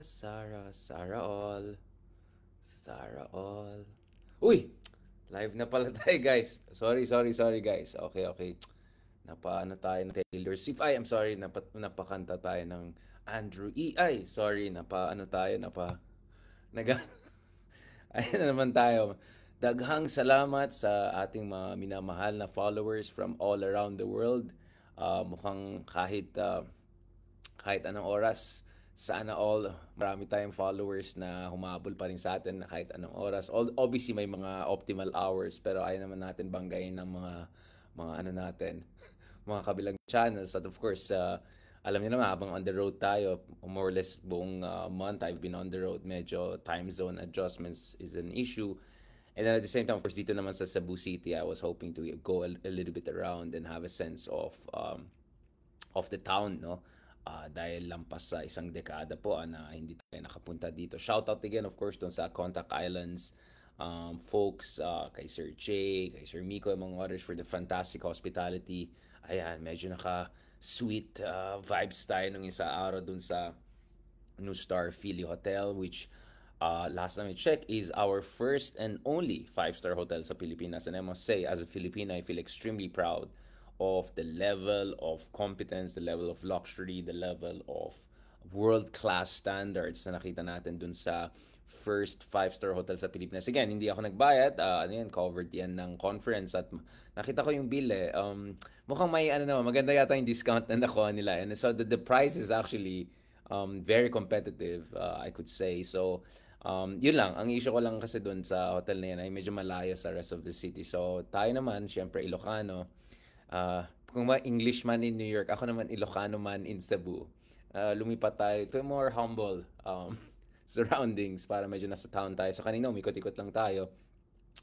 Sarah all. Sarah all. Uy! Live na pala tayo, guys. Sorry, guys. Okay. Napaano tayo ng Taylor Swift. Ay, I'm sorry. Napakanta tayo ng Andrew E. Ay, sorry. Napaano tayo. Naga... Ayun na naman tayo. Daghang salamat sa ating mga minamahal na followers from all around the world. Mukhang kahit anong oras, sana all marami tayong followers na humabol pa rin sa atin na kahit anong oras. Obviously may mga optimal hours pero ayaw naman natin banggain ng mga ano natin, mga kabilang channels. At of course, alam niyo naman habang on the road tayo, more or less buong month I've been on the road. Medyo time zone adjustments is an issue. And then at the same time, of course, dito naman sa Cebu City, I was hoping to go a little bit around and have a sense of the town, no? Dahil lampas sa isang dekada po na hindi tayo nakapunta dito. Shout out again, of course, doon sa Contact Islands folks, kay Sir Jay, kay Sir Miko, among others, for the fantastic hospitality. Ayan, medyo naka-sweet vibes tayo nung isa araw doon sa New Star Philly Hotel, which last time I checked is our first and only five-star hotel sa Pilipinas. And I must say, as a Filipino, I feel extremely proud of the level of competence, the level of luxury, the level of world-class standards na nakita natin dun sa first five-star hotel sa Pilipinas. Again, hindi ako nagbayad. Ano yan, covered yan ng conference at nakita ko yung bill eh. Mukhang may ano naman, maganda yata yung discount na nakuha nila. And so the price is actually very competitive, I could say. So, yun lang. Ang issue ko lang kasi doon sa hotel na yan ay medyo malayo sa rest of the city. So, tayo naman, syempre Ilocano. Kung ma-English man in New York, ako naman Ilocano man in Cebu. Lumipat tayo to more humble surroundings para medyo nasa town tayo. So, kanina, umikot-ikot lang tayo.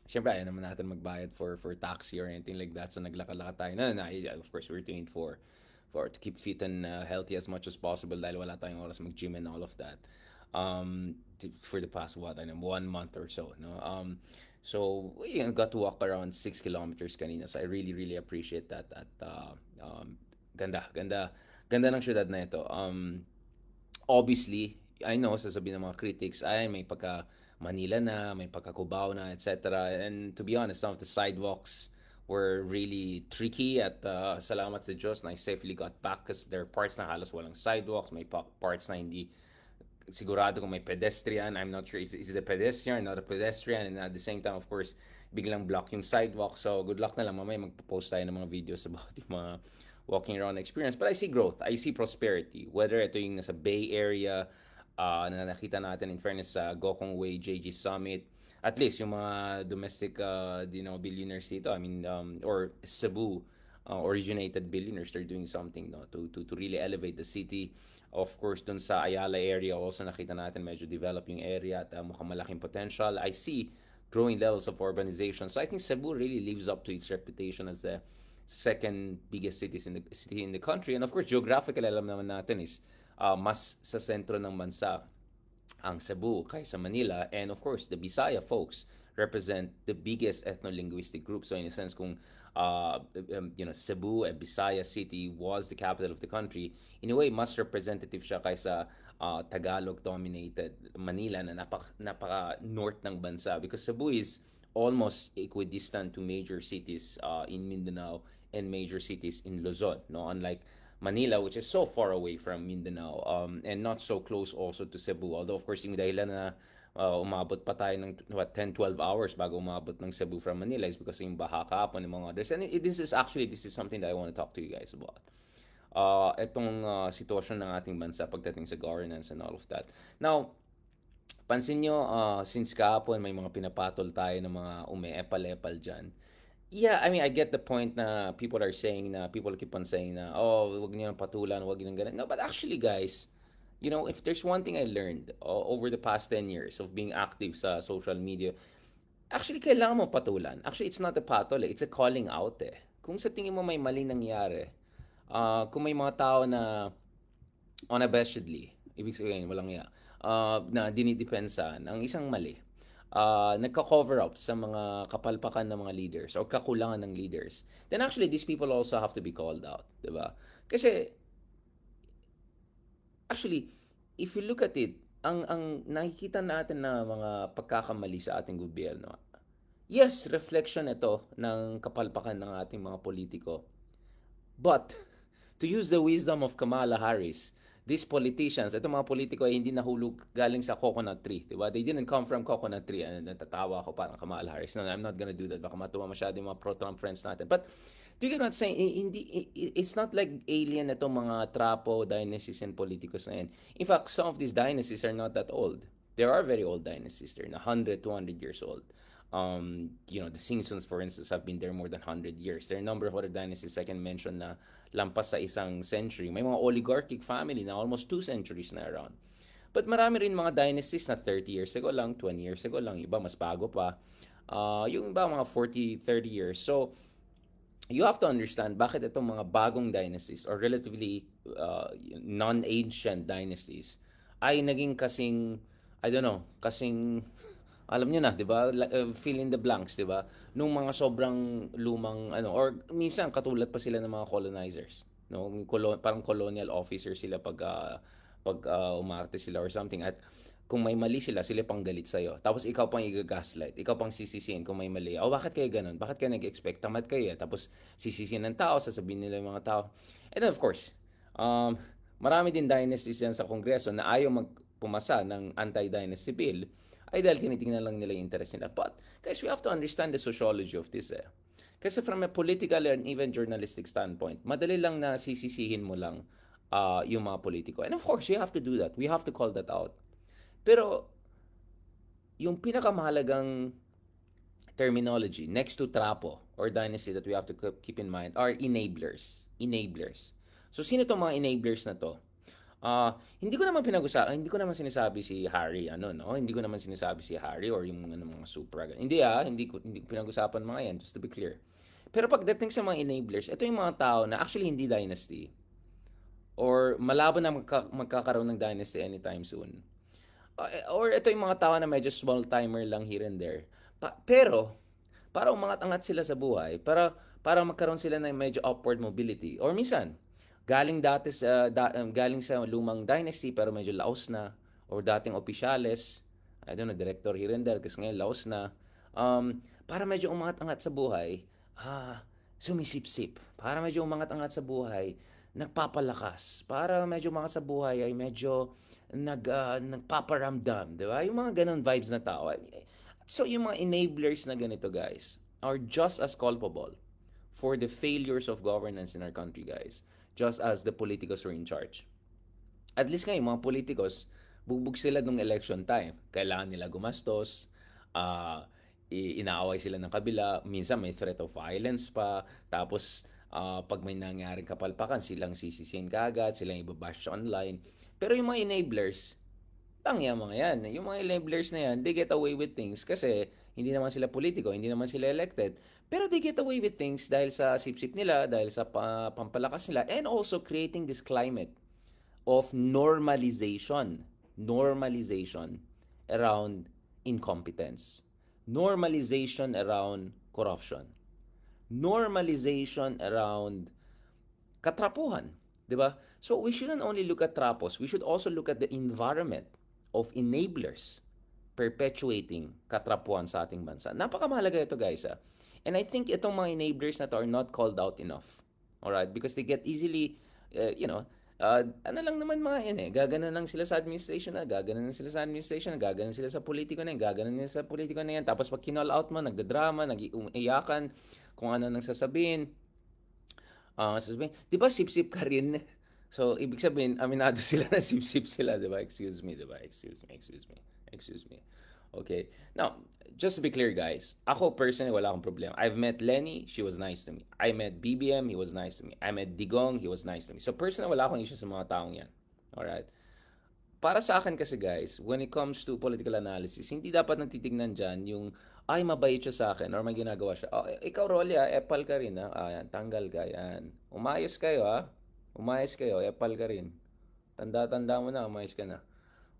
Siyempre, ayaw naman natin magbayad for taxi or anything like that. So, naglakad-lakad tayo. No, of course, we're doing it for to keep fit and healthy as much as possible dahil wala tayong oras mag-gym and all of that. For the past, what, I know, 1 month or so, no? So, we got to walk around 6 kilometers kanina. So, I really, really appreciate that. At, ganda ng syudad na ito. Obviously, I know, sasabihin ng mga critics, ay, may pagka Manila na, may pagka Cubao na, etc. And to be honest, some of the sidewalks were really tricky at salamat sa Diyos na I safely got back because there are parts na halos walang sidewalks, may parts na hindi sigurado kung may pedestrian. I'm not sure, is it a pedestrian, not a pedestrian, and at the same time, of course, biglang block yung sidewalk. So, good luck na lang. Mamaya magpo-post tayo ng mga videos about yung mga walking around experience. But I see growth. I see prosperity. Whether ito yung nasa Bay Area, na nakita natin in fairness sa Gokong Way, JG Summit, at least yung mga domestic billionaires dito, I mean, or Cebu originated billionaires, they're doing something, no, to really elevate the city. Of course, dun sa Ayala area also nakita natin medyo develop yung area at mukhang malaking potential. I see growing levels of urbanization. So I think Cebu really lives up to its reputation as the second biggest city in the country. And of course, geographically alam naman natin is mas sa sentro ng bansa ang Cebu kaysa Manila. And of course, the Bisaya folks represent the biggest ethno-linguistic group. So in a sense, kung Cebu, a Bisaya city, was the capital of the country, in a way, mas representative siya kaysa Tagalog-dominated Manila na napaka-north ng bansa. Because Cebu is almost equidistant to major cities in Mindanao and major cities in Luzon. No, unlike Manila, which is so far away from Mindanao and not so close also to Cebu. Although, of course, yung dahilan na umabot pa tayo ng 10-12 hours bago umabot ng Cebu from Manila is because yung baha kahapon and mga others. And this is something that I want to talk to you guys about. Itong sitwasyon ng ating bansa pagdating sa governance and all of that. Now, pansin nyo, since kahapon may mga pinapatol tayo ng mga ume-epal-epal dyan. Yeah, I mean, I get the point na people keep on saying na, oh, wag niyo patulan, wag niyo ganun. No, but actually, guys, if there's one thing I learned over the past 10 years of being active sa social media, actually, kailangan mo patulan. Actually, it's not a patol eh. It's a calling out eh. Kung sa tingin mo may mali nangyari, kung may mga tao na unabashedly, ibig sabihin, walang iya, na dinidepensa ng isang mali, nagka-cover up sa mga kapalpakan ng mga leaders or kakulangan ng leaders, then actually these people also have to be called out, di ba? Kasi, actually, if you look at it, ang nakikita natin na mga pagkakamali sa ating gobyerno, yes, reflection ito ng kapalpakan ng ating mga politiko. But, to use the wisdom of Kamala Harris, these politicians, itong mga politiko ay hindi nahulog galing sa coconut tree, di ba? They didn't come from coconut tree. And natatawa ako parang Kamala Harris. No, I'm not gonna do that. Baka matuwa masyado yung mga pro-Trump friends natin. But, do you get what I'm saying? It's not like alien itong mga trapo, dynasties, and politicos na yan. In fact, some of these dynasties are not that old. There are very old dynasties. They're 100, 200 years old. The Simpsons, for instance, have been there more than 100 years. There are a number of other dynasties I can mention na lampas sa isang century. May mga oligarchic family na almost 2 centuries na around. But marami rin mga dynasties na 30 years ago lang, 20 years ago lang, iba mas bago pa. Yung iba mga 40, 30 years. So, you have to understand bakit itong mga bagong dynasties or relatively non-ancient dynasties ay naging kasing, I don't know, kasing alam niyo na, 'di ba? Fill in the blanks, 'di ba? Nung mga sobrang lumang or minsan katulad pa sila ng mga colonizers, no? Parang colonial officer sila pag umarte sila or something at kung may mali sila, sila pang galit sa'yo. Tapos ikaw pang i-gaslight. Ikaw pang sisisihin kung may mali. Bakit kayo ganun? Bakit kayo nag-expect? Tamad kayo. Tapos sisisihin ng tao, sasabihin nila yung mga tao. And then of course, marami din dynasties yan sa Kongreso na ayaw magpumasa ng anti-dynasty bill ay dahil tinitingnan lang nila yung interest nila. But, guys, we have to understand the sociology of this. Kasi from a political and even journalistic standpoint, madali lang na sisisihin mo lang yung mga politiko. And of course, you have to do that. We have to call that out. Pero, yung pinakamahalagang terminology next to trapo or dynasty that we have to keep in mind are enablers. Enablers. So, sino itong mga enablers na to? Hindi ko naman sinasabi si Harry, no? Hindi ko naman sinasabi si Harry or yung mga Supra. Hindi ko pinag-usapan mga yan, just to be clear. Pero pagdating sa mga enablers, ito yung mga tao na actually hindi dynasty or malabo na magkakaroon ng dynasty anytime soon. Or ito yung mga tao na medyo small timer lang here and there. Pero para umangat-angat sila sa buhay, para magkaroon sila ng medyo upward mobility or minsan galing sa lumang dynasty pero medyo laos na or dating opisyales, I don't know, director here and there kasi ngayon laos na, para medyo umangat-angat sa buhay, sumisip-sip. Para medyo umangat-angat sa buhay, nagpapalakas. Para medyo umangat sa buhay ay medyo nagpaparamdam, di ba? Yung mga ganun vibes na tao. So yung mga enablers na ganito, guys, are just as culpable for the failures of governance in our country, guys. Just as the politicos were in charge. At least ngayon, mga politicos, bugbog sila nung election time. Kailangan nila gumastos, inaaway sila ng kabila, minsan may threat of violence pa, tapos pag may nangyaring kapalpakan, silang sisisihin kaagad, silang ibabash online. Pero yung mga enablers, yung mga yan. Yung mga enablers na yan, they get away with things kasi hindi naman sila politiko, hindi naman sila elected. Pero they get away with things dahil sa sip-sip nila, dahil sa pampalakas nila, and also creating this climate of normalization around incompetence, normalization around corruption, normalization around katrapuhan, di ba? So we shouldn't only look at trapos, we should also look at the environment of enablers perpetuating katrapuhan sa ating bansa. Napakamahalaga ito, guys. And I think itong mga enablers na to are not called out enough. Alright? Because they get easily, lang naman mga yan gaganan lang sila sa administration gaganan sila sa administration gaganan sila sa politiko gaganan nila sa politiko na yan. Tapos pag kinall out mo, nagdadrama, nag-iyakan, kung ano nang sasabihin. Di ba sip-sip ka rin? So, ibig sabihin, aminado sila na sip-sip sila, di ba? Excuse me. Okay. Now, just to be clear, guys, ako personally, wala akong problema. I've met Lenny, she was nice to me. I met BBM, he was nice to me. I met Digong, he was nice to me. So, personally, wala akong issue sa mga taong yan. Alright? Para sa akin kasi, guys, when it comes to political analysis, hindi dapat nang titignan dyan yung, ay, mabait siya sa akin or may ginagawa siya. Ikaw, Rolly, epal ka rin, yan, tanggal ka, yan. Umayos kayo, epal ka rin. Tanda-tanda mo na, umayos ka na.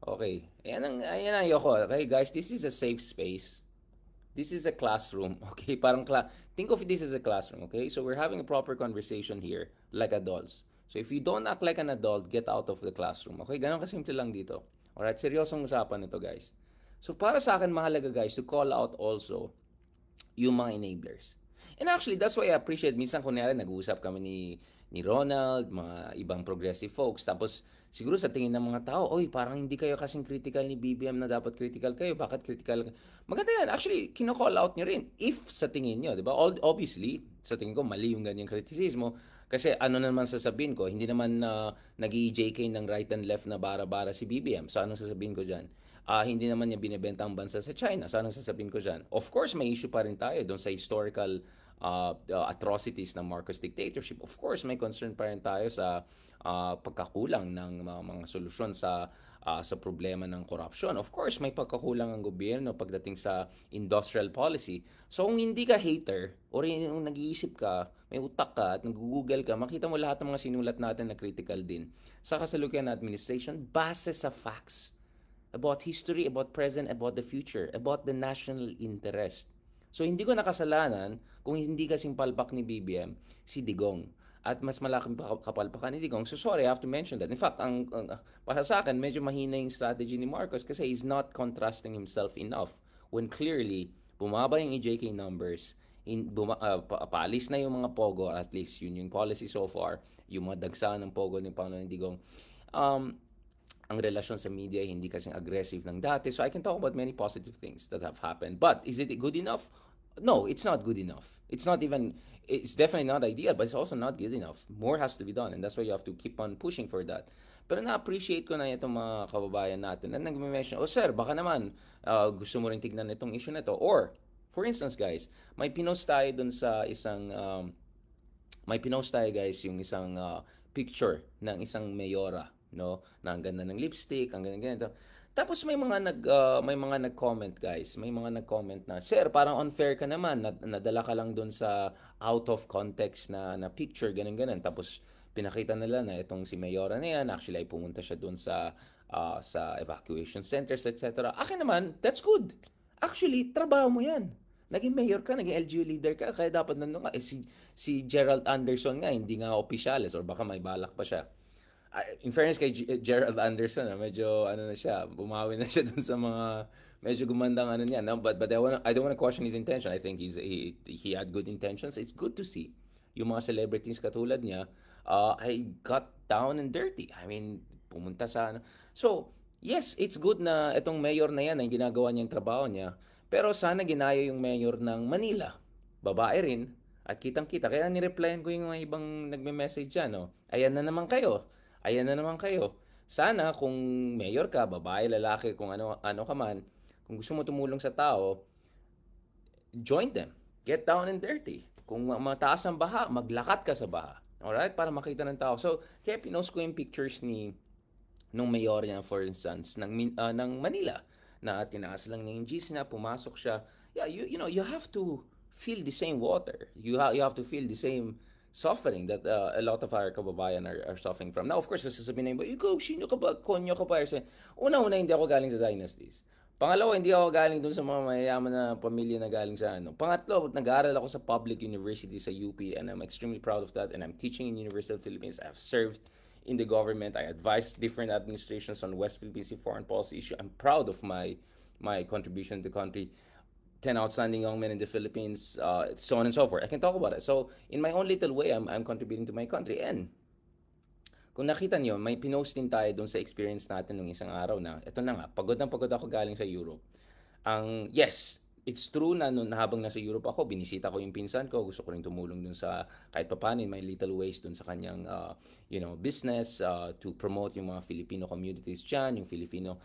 Okay. Ayan ang ayoko. Okay, guys, this is a safe space. This is a classroom. Okay, think of this as a classroom, okay? So we're having a proper conversation here like adults. So if you don't act like an adult, get out of the classroom. Okay, ganun kasimple lang dito. Alright, seryosong usapan nito guys. So para sa akin mahalaga guys to call out also yung mga enablers. And actually, that's why I appreciate, minsan kunyari nag-uusap kami ni Ronald, mga ibang progressive folks, tapos siguro sa tingin ng mga tao, oy, parang hindi kayo kasing critical ni BBM na dapat critical kayo, bakit critical? Maganda yan, actually, kino-call out nyo rin, if sa tingin nyo, di ba? Obviously, sa tingin ko, mali yung ganyang kritisismo, kasi ano naman sasabihin ko, hindi naman nag-JK ng right and left na bara-bara si BBM, so anong sasabihin ko dyan? Hindi naman niya binibenta ang bansa sa China. So anong sasabihin ko dyan? Of course, may issue pa rin tayo doon sa historical atrocities ng Marcos dictatorship. Of course, may concern pa rin tayo sa pagkakulang ng mga solusyon sa problema ng corruption. Of course, may pagkakulang ang gobyerno pagdating sa industrial policy. So kung hindi ka hater or yung nag-iisip ka, may utak ka at nag-google ka, makita mo lahat ng mga sinulat natin na critical din sa kasalukuyan na administration base sa facts about history, about present, about the future, about the national interest. So hindi ko nakasalanan kung hindi kasing palpak ni BBM si Digong. At mas malaking kapalpakan ni Digong. So sorry, I have to mention that. In fact, para sa akin, medyo mahina yung strategy ni Marcos kasi he's not contrasting himself enough when clearly bumaba yung EJK numbers, paalis na yung mga Pogo, at least yun yung policy so far, yung mga dagsahan ng Pogo ni Pangulong Digong. Ang relasyon sa media hindi kasing aggressive ng dati. So I can talk about many positive things that have happened. But is it good enough? No, it's not good enough. It's definitely not ideal, but it's also not good enough. More has to be done, and that's why you have to keep on pushing for that. Pero na-appreciate ko na itong mga kababayan natin na nag-mention, oh sir, baka naman gusto mo rin tignan itong issue na to. Or, for instance guys, may pinost tayo dun sa isang, yung isang picture ng isang mayora, no, na ang ganda ng lipstick, ang ganda. Tapos may mga nag-comment guys, may mga nag-comment na, sir, parang unfair ka naman, nadala ka lang doon sa out of context na picture, ganun. Tapos pinakita nila na itong si Mayora na yan, actually ay pumunta siya doon sa evacuation centers, etc. Akin naman, that's good. Actually, trabaho mo yan. Naging mayor ka, naging LGU leader ka, kaya dapat nandun ka. Si Gerald Anderson nga, hindi nga opisyalis, or baka may balak pa siya. In fairness kay Gerald Anderson, medyo na siya, bumawi na siya dun sa mga medyo gumandang niya, no? But I don't want to question his intention. I think he had good intentions. It's good to see yung mga celebrities katulad niya ay got down and dirty. I mean, pumunta sa So, yes, it's good na itong mayor na yan ay ginagawa niyang trabaho niya. Pero sana ginaya yung mayor ng Manila. Babae rin. At kitang-kita. Kaya nireplyan ko yung mga ibang nagme-message dyan, no? Ayan na naman kayo. Sana kung mayor ka, babae, lalaki, kung ano ka man, kung gusto mo tumulong sa tao, join them. Get down and dirty. Kung mataas ang baha, maglakat ka sa baha. Alright? Para makita ng tao. So, kaya pinost ko yung pictures nung mayor niya, for instance, ng Manila, na tinaas lang niya yung G's na, pumasok siya. Yeah, you have to feel the same water. You have to feel the same suffering that a lot of our kababayan are suffering from. Now, of course, sasabihin na ikaw, sino ka ba? Konyo ka pa? Una, hindi ako galing sa dynasties. Pangalawa, hindi ako galing dun sa mga mayayaman na pamilya na galing sa Pangatlo, nag-aaral ako sa public university sa UP, and I'm extremely proud of that, and I'm teaching in University of the Philippines. I have served in the government. I advised different administrations on West Philippine Sea foreign policy issue. I'm proud of my contribution to the country. 10 outstanding young men in the Philippines, so on and so forth. I can talk about it. So, in my own little way, I'm contributing to my country. And, kung nakita nyo, may pinost din tayo dun sa experience natin nung isang araw na, eto na nga, pagod ako galing sa Europe. Yes, it's true na habang nasa Europe ako, binisita ko yung pinsan ko, gusto ko rin tumulong dun sa, kahit paano in my little ways dun sa kanyang, business, to promote yung mga Filipino communities dyan, yung Filipino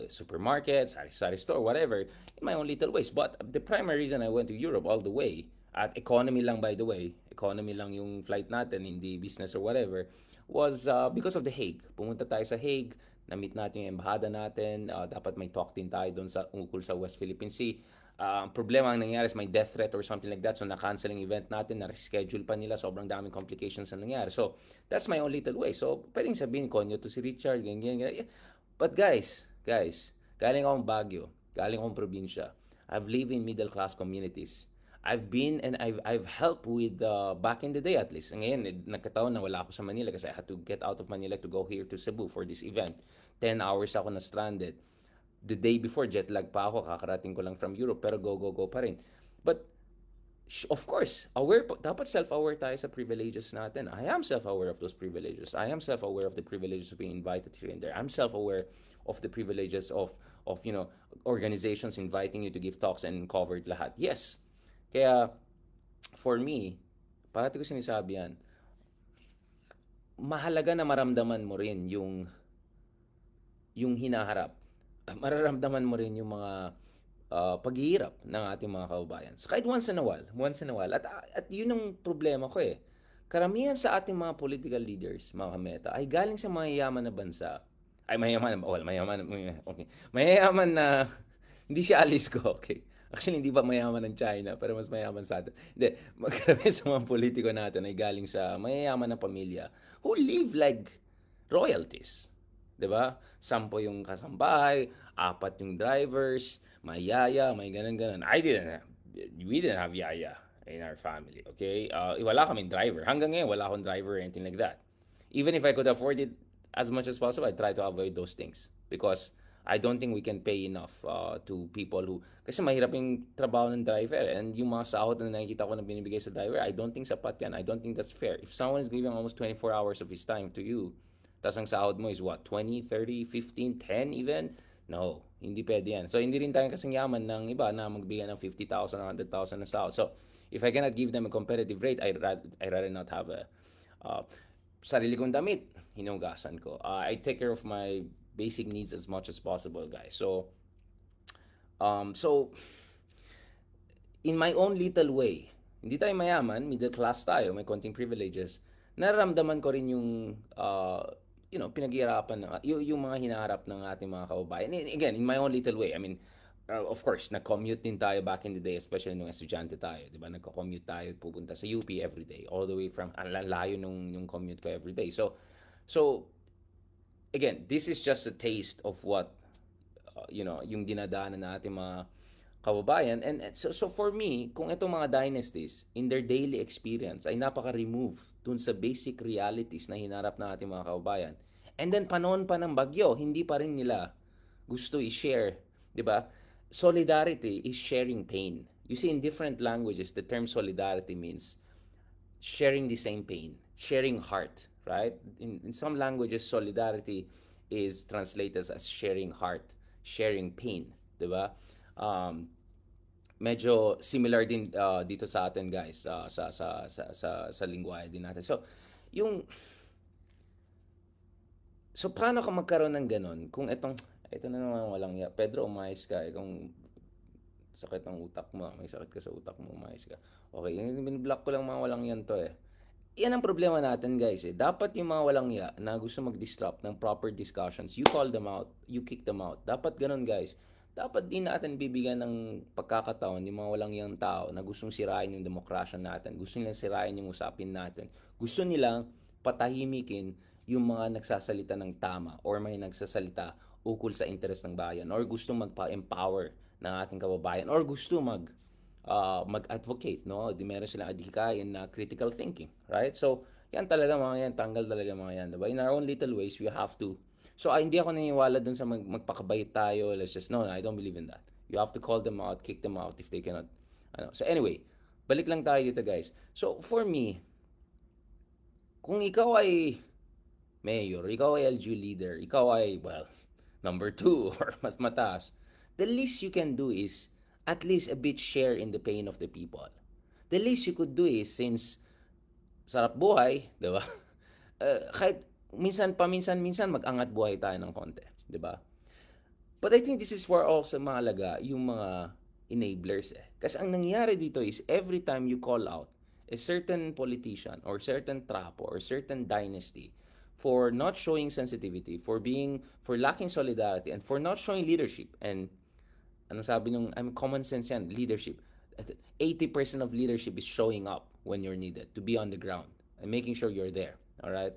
supermarket, sari-sari store, whatever, in my own little ways. But the primary reason I went to Europe all the way, at economy lang by the way, economy lang yung flight natin, hindi business or whatever, was because of The Hague. Pumunta tayo sa Hague, na-meet natin yung embahada natin, dapat may talk din tayo doon sa ukol sa West Philippine Sea. Problema ang nangyari is may death threat or something like that, so na-cancel yung event natin, na-reschedule pa nila, sobrang daming complications na nangyari. So, that's my own little way. So, pwedeng sabihin ko nyo to si Richard, ganyan. But guys, galing akong Baguio, galing akong probinsya. I've lived in middle class communities. I've been and I've helped with back in the day at least. Ngayon, nagkataon na wala ako sa Manila kasi I had to get out of Manila to go here to Cebu for this event. 10 hours ako na stranded. The day before, jet lag pa ako, kakarating ko lang from Europe, pero go pa rin. But of course, dapat self-aware tayo sa privileges natin. I am self-aware of those privileges. I am self-aware of the privileges of being invited here and there. I'm self-aware of the privileges of organizations inviting you to give talks and covered lahat. Yes. Kaya for me, parati ko sinasabi yan, mahalaga na maramdaman mo rin yung hinaharap. Mararamdaman mo rin yung mga paghihirap ng ating mga kababayan. So, kahit once in a while. At yun ang problema ko eh. Karamihan sa ating mga political leaders, mga kameta, ay galing sa mayayaman na bansa. Ay, mayayaman na, hindi si Alice ko, okay. Actually, hindi ba mayaman ng China, pero mas mayaman sa atin. Hindi, karamihan sa mga politiko natin ay galing sa mayayaman na pamilya who live like royalties. 'Di ba? 10 yung kasambahay, 4 yung drivers, may yaya, may ganun. We didn't have yaya in our family, okay? Wala kaming driver. Hanggang ngayon, wala akong driver or anything like that. Even if I could afford it as much as possible, I try to avoid those things because I don't think we can pay enough to people who... Kasi mahirap yung trabaho ng driver and yung mga sahod na nakikita ko na binibigay sa driver, I don't think sapat yan. I don't think that's fair. If someone is giving almost 24 hours of his time to you, tapos ang sahod mo is what? 20, 30, 15, 10 even? No, hindi pwede yan. So, hindi rin tayo kasing yaman ng iba na magbigay ng 50,000 or 100,000 na sahod. So, if I cannot give them a competitive rate, I rather not have a sarili kong damit. Hinugasan ko. I take care of my basic needs as much as possible, guys. So, in my own little way, hindi tayo mayaman, middle class tayo, may konting privileges, nararamdaman ko rin yung pinaghihirapan yung mga hinaharap ng ating mga kababayan. And again, in my own little way, I mean, of course, nag-commute din tayo back in the day, especially nung estudyante tayo, di ba? Nagko-commute tayo, pupunta sa UP every day, all the way from, ang layo nung commute ko every day. So, again, this is just a taste of what, yung dinadaanan natin mga kababayan. And so for me, kung itong mga dynasties, in their daily experience, ay napaka-remove dun sa basic realities na hinarap na ating mga kababayan. And then, panahon pa ng bagyo, hindi pa rin nila gusto i-share, di ba? Solidarity is sharing pain. You see, in different languages, the term solidarity means sharing the same pain, sharing heart, right? In some languages, solidarity is translated as sharing heart, sharing pain, di ba? Medyo similar din dito sa atin, guys, sa lingwahe din natin. So paano ka magkaroon ng ganun kung ito na naman walang ya. Pedro, umayos ka. Kung sakit ang utak mo, may sakit ka sa utak mo, umayos ka. Okay, bin-block ko lang mga walang yan to eh. Yan ang problema natin, guys eh. Dapat yung mga walang ya na gusto mag-disrupt ng proper discussions, you call them out, you kick them out. Dapat ganun, guys. Dapat din natin bibigyan ng pagkakataon yung mga walang yang tao na gustong sirain yung demokrasya natin, gusto nilang sirain yung usapin natin, gusto nilang patahimikin yung mga nagsasalita ng tama or may nagsasalita ukol sa interes ng bayan or gusto magpa-empower ng ating kababayan or gusto mag-advocate, no? Meron silang adhikain na critical thinking, right? So, yan talaga mga yan, tanggal talaga mga yan, diba? In our own little ways, we have to. So, hindi ako naniniwala dun sa magpakabayit tayo, let's just, no, I don't believe in that. You have to call them out, kick them out if they cannot, So, anyway, balik lang tayo dito, guys. So, for me, kung ikaw ay mayor, ikaw ay LGU leader, ikaw ay, well, number 2 or mas mataas, the least you can do is at least a bit share in the pain of the people. The least you could do is, since sarap buhay, di ba? Kahit paminsan mag-angat buhay tayo ng konti, di ba? But I think this is where also mahalaga yung mga enablers eh. Kasi ang nangyayari dito is every time you call out a certain politician or certain trapo or certain dynasty for not showing sensitivity, for lacking solidarity, and for not showing leadership. And ano sabi nung, common sense yan, leadership. 80% of leadership is showing up when you're needed, to be on the ground, and making sure you're there. Alright?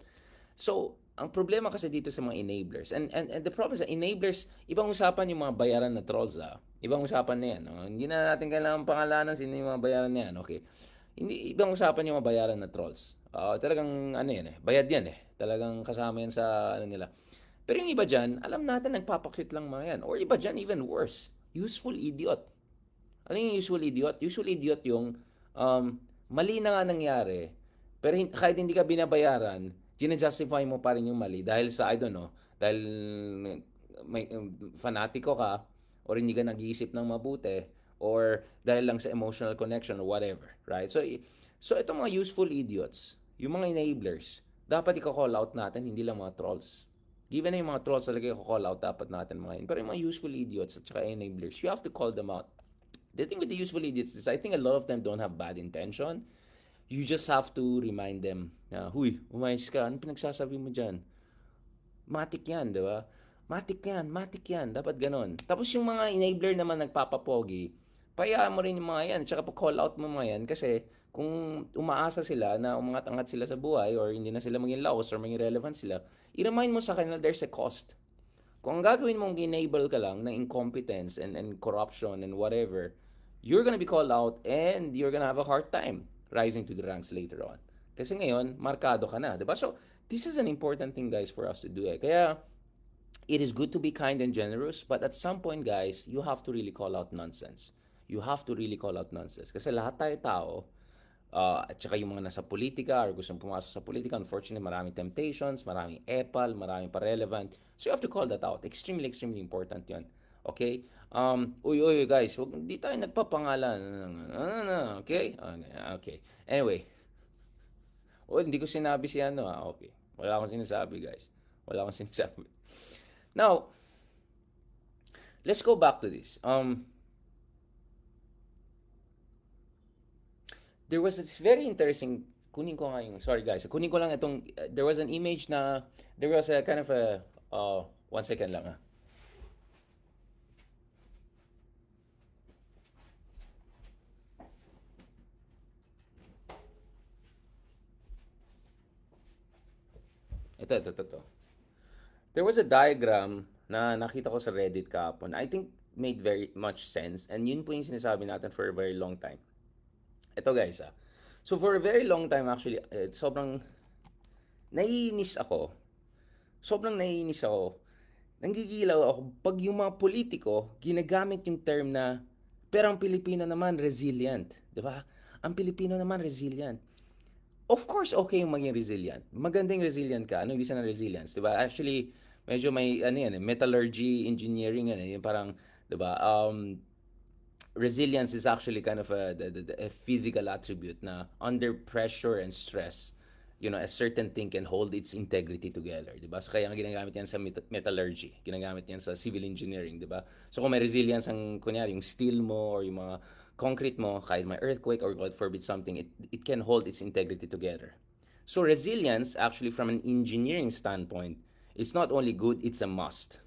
So, ang problema kasi dito sa mga enablers, and the problem is, enablers, ibang usapan yung mga bayaran na trolls, Ibang usapan na yan. Hindi na natin kailangan pangalanan sino yung mga bayaran na yan, okay? Ibang usapan yung mga bayaran na trolls. Talagang, yan bayad yan Talagang kasama yan sa, nila. Pero yung iba dyan, alam natin nagpapakit lang mga yan. Or iba dyan, even worse, useful idiot. Ano yung useful idiot? Useful idiot yung um, mali na nga nangyari, pero kahit hindi ka binabayaran, gina-justify mo pa rin yung mali dahil sa, I don't know, dahil may fanatiko ka, or hindi ka nag-iisip ng mabuti, or dahil lang sa emotional connection or whatever, right? So itong mga useful idiots, yung mga enablers, dapat i-call out natin, hindi lang mga trolls. Given na yung mga trolls talaga i-call out dapat natin mga yun. Pero yung mga useful idiots at saka enablers, you have to call them out. The thing with the useful idiots is I think a lot of them don't have bad intention. You just have to remind them na, huy, umayos ka, ano pinagsasabi mo dyan? Matik yan, di ba? Matik yan, dapat ganon. Tapos yung mga enabler naman nagpapapogi, payaan mo rin yung mga yan, tsaka pa-call out mo mga yan kasi kung umaasa sila na umangat-angat sila sa buhay or hindi na sila maging laos or maging relevant sila, i-remind mo sa kanila there's a cost. Kung ang gagawin mong enable ka lang ng incompetence and corruption and whatever, you're gonna be called out and you're gonna have a hard time rising to the ranks later on. Kasi ngayon, markado ka na, diba? So, this is an important thing, guys, for us to do. Kaya, it is good to be kind and generous, but at some point, guys, you have to really call out nonsense. You have to really call out nonsense. Kasi lahat tayo tao, at saka yung mga nasa politika or gustong pumasok sa politika, unfortunately, maraming temptations, maraming epal, maraming pa-relevant. So you have to call that out. Extremely, extremely important yun. Okay? Uy, guys, hindi tayo nagpapangalan. Okay? Okay. Anyway. Hindi ko sinabi si ano. Okay. Wala akong sinasabi, guys. Wala akong sinasabi. Now, let's go back to this. There was this very interesting, kunin ko nga yung, sorry guys, kunin ko lang itong, there was an image na, there was a kind of a, 1 second lang Ito. There was a diagram na nakita ko sa Reddit kahapon. I think made very much sense. And yun po yung sinasabi natin for a very long time. Ito guys So for a very long time actually, sobrang naiinis ako. Nanggigilaw ako pag yung mga politiko ginagamit yung term na pero ang Pilipino naman resilient, 'di ba? Ang Pilipino naman resilient. Of course, okay yung maging resilient. Magandang resilient ka. Ano ibig sabihin ng resilience, 'di ba? Actually, medyo may ano yan, metallurgy, engineering yan, yung parang, 'di ba? Resilience is actually kind of a physical attribute na under pressure and stress, a certain thing can hold its integrity together, 'di ba? So kaya ginagamit yan sa metallurgy, ginagamit yan sa civil engineering, 'di ba? So kung may resilience ang kunyari yung steel mo or yung mga concrete mo, kahit may earthquake or God forbid something, it can hold its integrity together. So resilience, actually from an engineering standpoint, it's not only good, it's a must.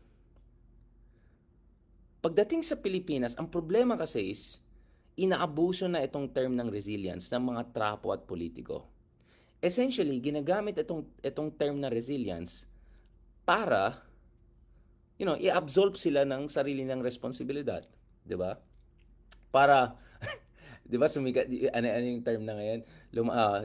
Pagdating sa Pilipinas, ang problema kasi is, inaabuso na itong term ng resilience ng mga trapo at politiko. Essentially, ginagamit itong term na resilience para, i-absolve sila ng sarili ng responsibilidad. 'Di ba? Para, 'di ba sumikat, ano yung term na ngayon?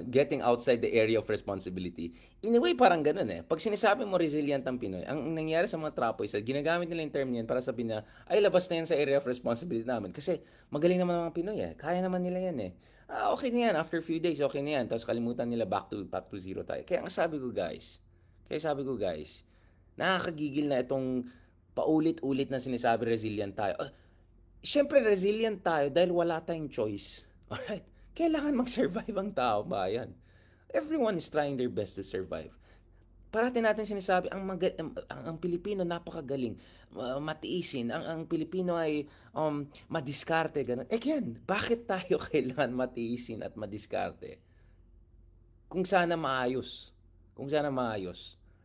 Getting outside the area of responsibility. In a way, parang ganun eh. Pag sinasabi mo resilient ang Pinoy, ang nangyayari sa mga trapo is, ginagamit nila yung term niyan para sabihin na, ay, labas na yan sa area of responsibility namin. Kasi, magaling naman ang mga Pinoy eh. Kaya naman nila yan eh. Okay na yan. After a few days, okay na yan. Tapos kalimutan nila back to zero tayo. Kaya sabi ko guys, nakakagigil na itong paulit-ulit na sinasabi resilient tayo. Siyempre, resilient tayo dahil wala tayong choice. Alright? Kailangan mag-survive ang tao, bayan. Everyone is trying their best to survive. Parati natin sinasabi, ang Pilipino napakagaling, matiisin, ang Pilipino ay madiskarte, ganun. Again, bakit tayo kailangan matiisin at madiskarte? Kung sana maayos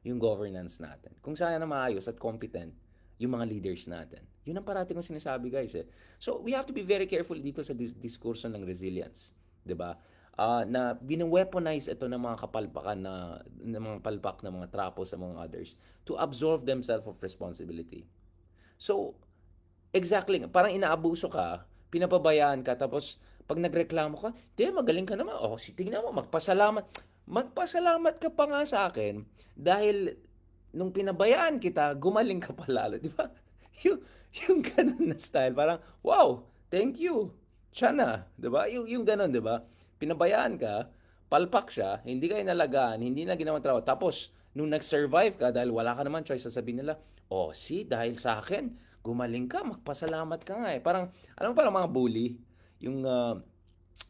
yung governance natin. Kung sana maayos at competent yung mga leaders natin. Yun ang parati kong sinasabi, guys eh. So, we have to be very careful dito sa diskurso ng resilience. 'Di ba? Na bine-weaponize ito ng mga kapalpakan ng mga palpak ng mga trapo sa mga others to absolve themselves of responsibility. So, exactly, parang inaabuso ka, pinapabayaan ka, tapos pag nagreklamo ka, magaling ka naman. Tignan mo, magpasalamat ka pa nga sa akin dahil nung pinabayaan kita, gumaling ka pa lalo, di ba? Yung, yung ganun na style, parang, wow, thank you, siya na, di ba? Yung ganun, di ba? Pinabayaan ka, palpak siya, hindi ka inalagaan, hindi na ginawang trabaho. Tapos, nung nag-survive ka, dahil wala ka naman choice, sasabihin nila, oh, see, dahil sa akin, gumaling ka, magpasalamat ka nga eh. Parang, alam mo parang mga bully, yung,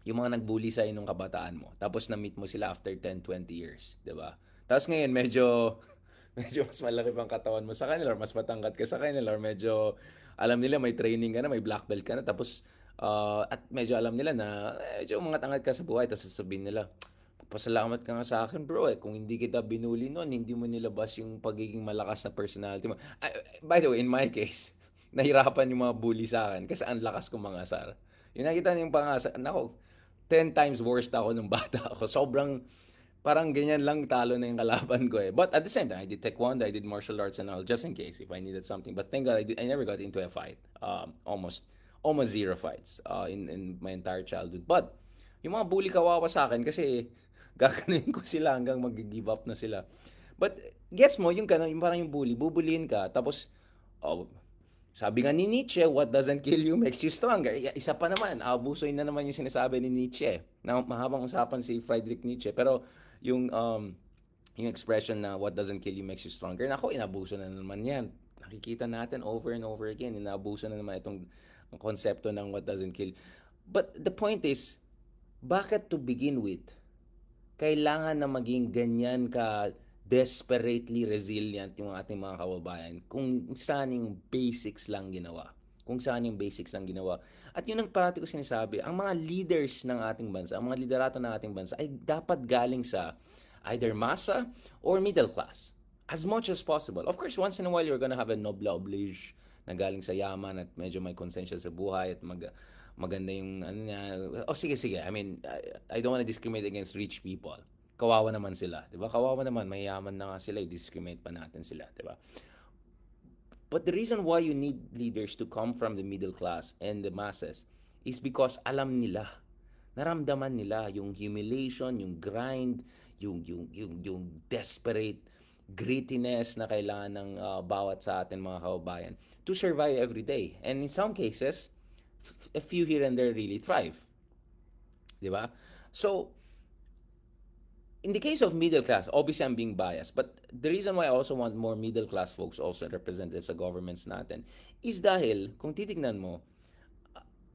yung mga nag-bully sa nung kabataan mo. Tapos na-meet mo sila after 10, 20 years, 'di ba? Tapos ngayon medyo medyo mas malaki pang katawan mo sa kanila or mas matangkad ka sa kanila or medyo alam nila may training ka na, may black belt ka na tapos at medyo alam nila na medyo mga tangkad ka sa buhay tapos sasabihin nila, pasalamat ka nga sa akin bro eh. Kung hindi kita binuli noon, hindi mo nilabas yung pagiging malakas na personality mo. By the way, in my case, nahirapan yung mga bully sa akin kasi ang lakas kong mga asar. Yung nakita niyo yung pangasar, nako, 10 times worse na ako nung bata ako. Sobrang, parang ganyan lang talo na yung kalaban ko eh. But at the same time, I did taekwondo, I did martial arts and all, just in case if I needed something. But thank God, I never got into a fight. Almost zero fights in my entire childhood. But, yung mga bully kawawa sa akin kasi gaganuin ko sila hanggang mag-give up na sila. But, gets mo, yung, yung parang yung bully, bubulihin ka, tapos, oh, sabi nga ni Nietzsche, what doesn't kill you makes you stronger. Isa pa naman, abusoy na naman yung sinasabi ni Nietzsche. Na mahabang usapan si Friedrich Nietzsche. Pero yung expression na what doesn't kill you makes you stronger, nako, inabuso na naman yan. Nakikita natin over and over again, inabuso na naman itong konsepto ng what doesn't kill. But the point is, bakit to begin with, kailangan na maging ganyan ka desperately resilient yung ating mga kababayan kung saan yung basics lang ginawa. Kung saan yung basics lang ginawa. At yun ang parati ko sinasabi, ang mga leaders ng ating bansa, ang mga liderato ng ating bansa ay dapat galing sa either masa or middle class. As much as possible. Of course, once in a while, you're gonna have a noble oblige na galing sa yaman at medyo may konsensya sa buhay at maganda yung ano niya. Oh, sige. I mean, I don't want to discriminate against rich people. Kawawa naman sila, 'di ba? Kawawa naman, mayaman na nga sila, i-discriminate pa natin sila, 'di ba? But the reason why you need leaders to come from the middle class and the masses is because alam nila, naramdaman nila yung humiliation, yung grind, yung desperate grittiness na kailangan ng bawat sa atin mga kababayan to survive every day. And in some cases, a few here and there really thrive. 'Di ba? So, in the case of middle class, obviously I'm being biased, but the reason why I also want more middle class folks also represented sa governments natin is dahil, kung titignan mo,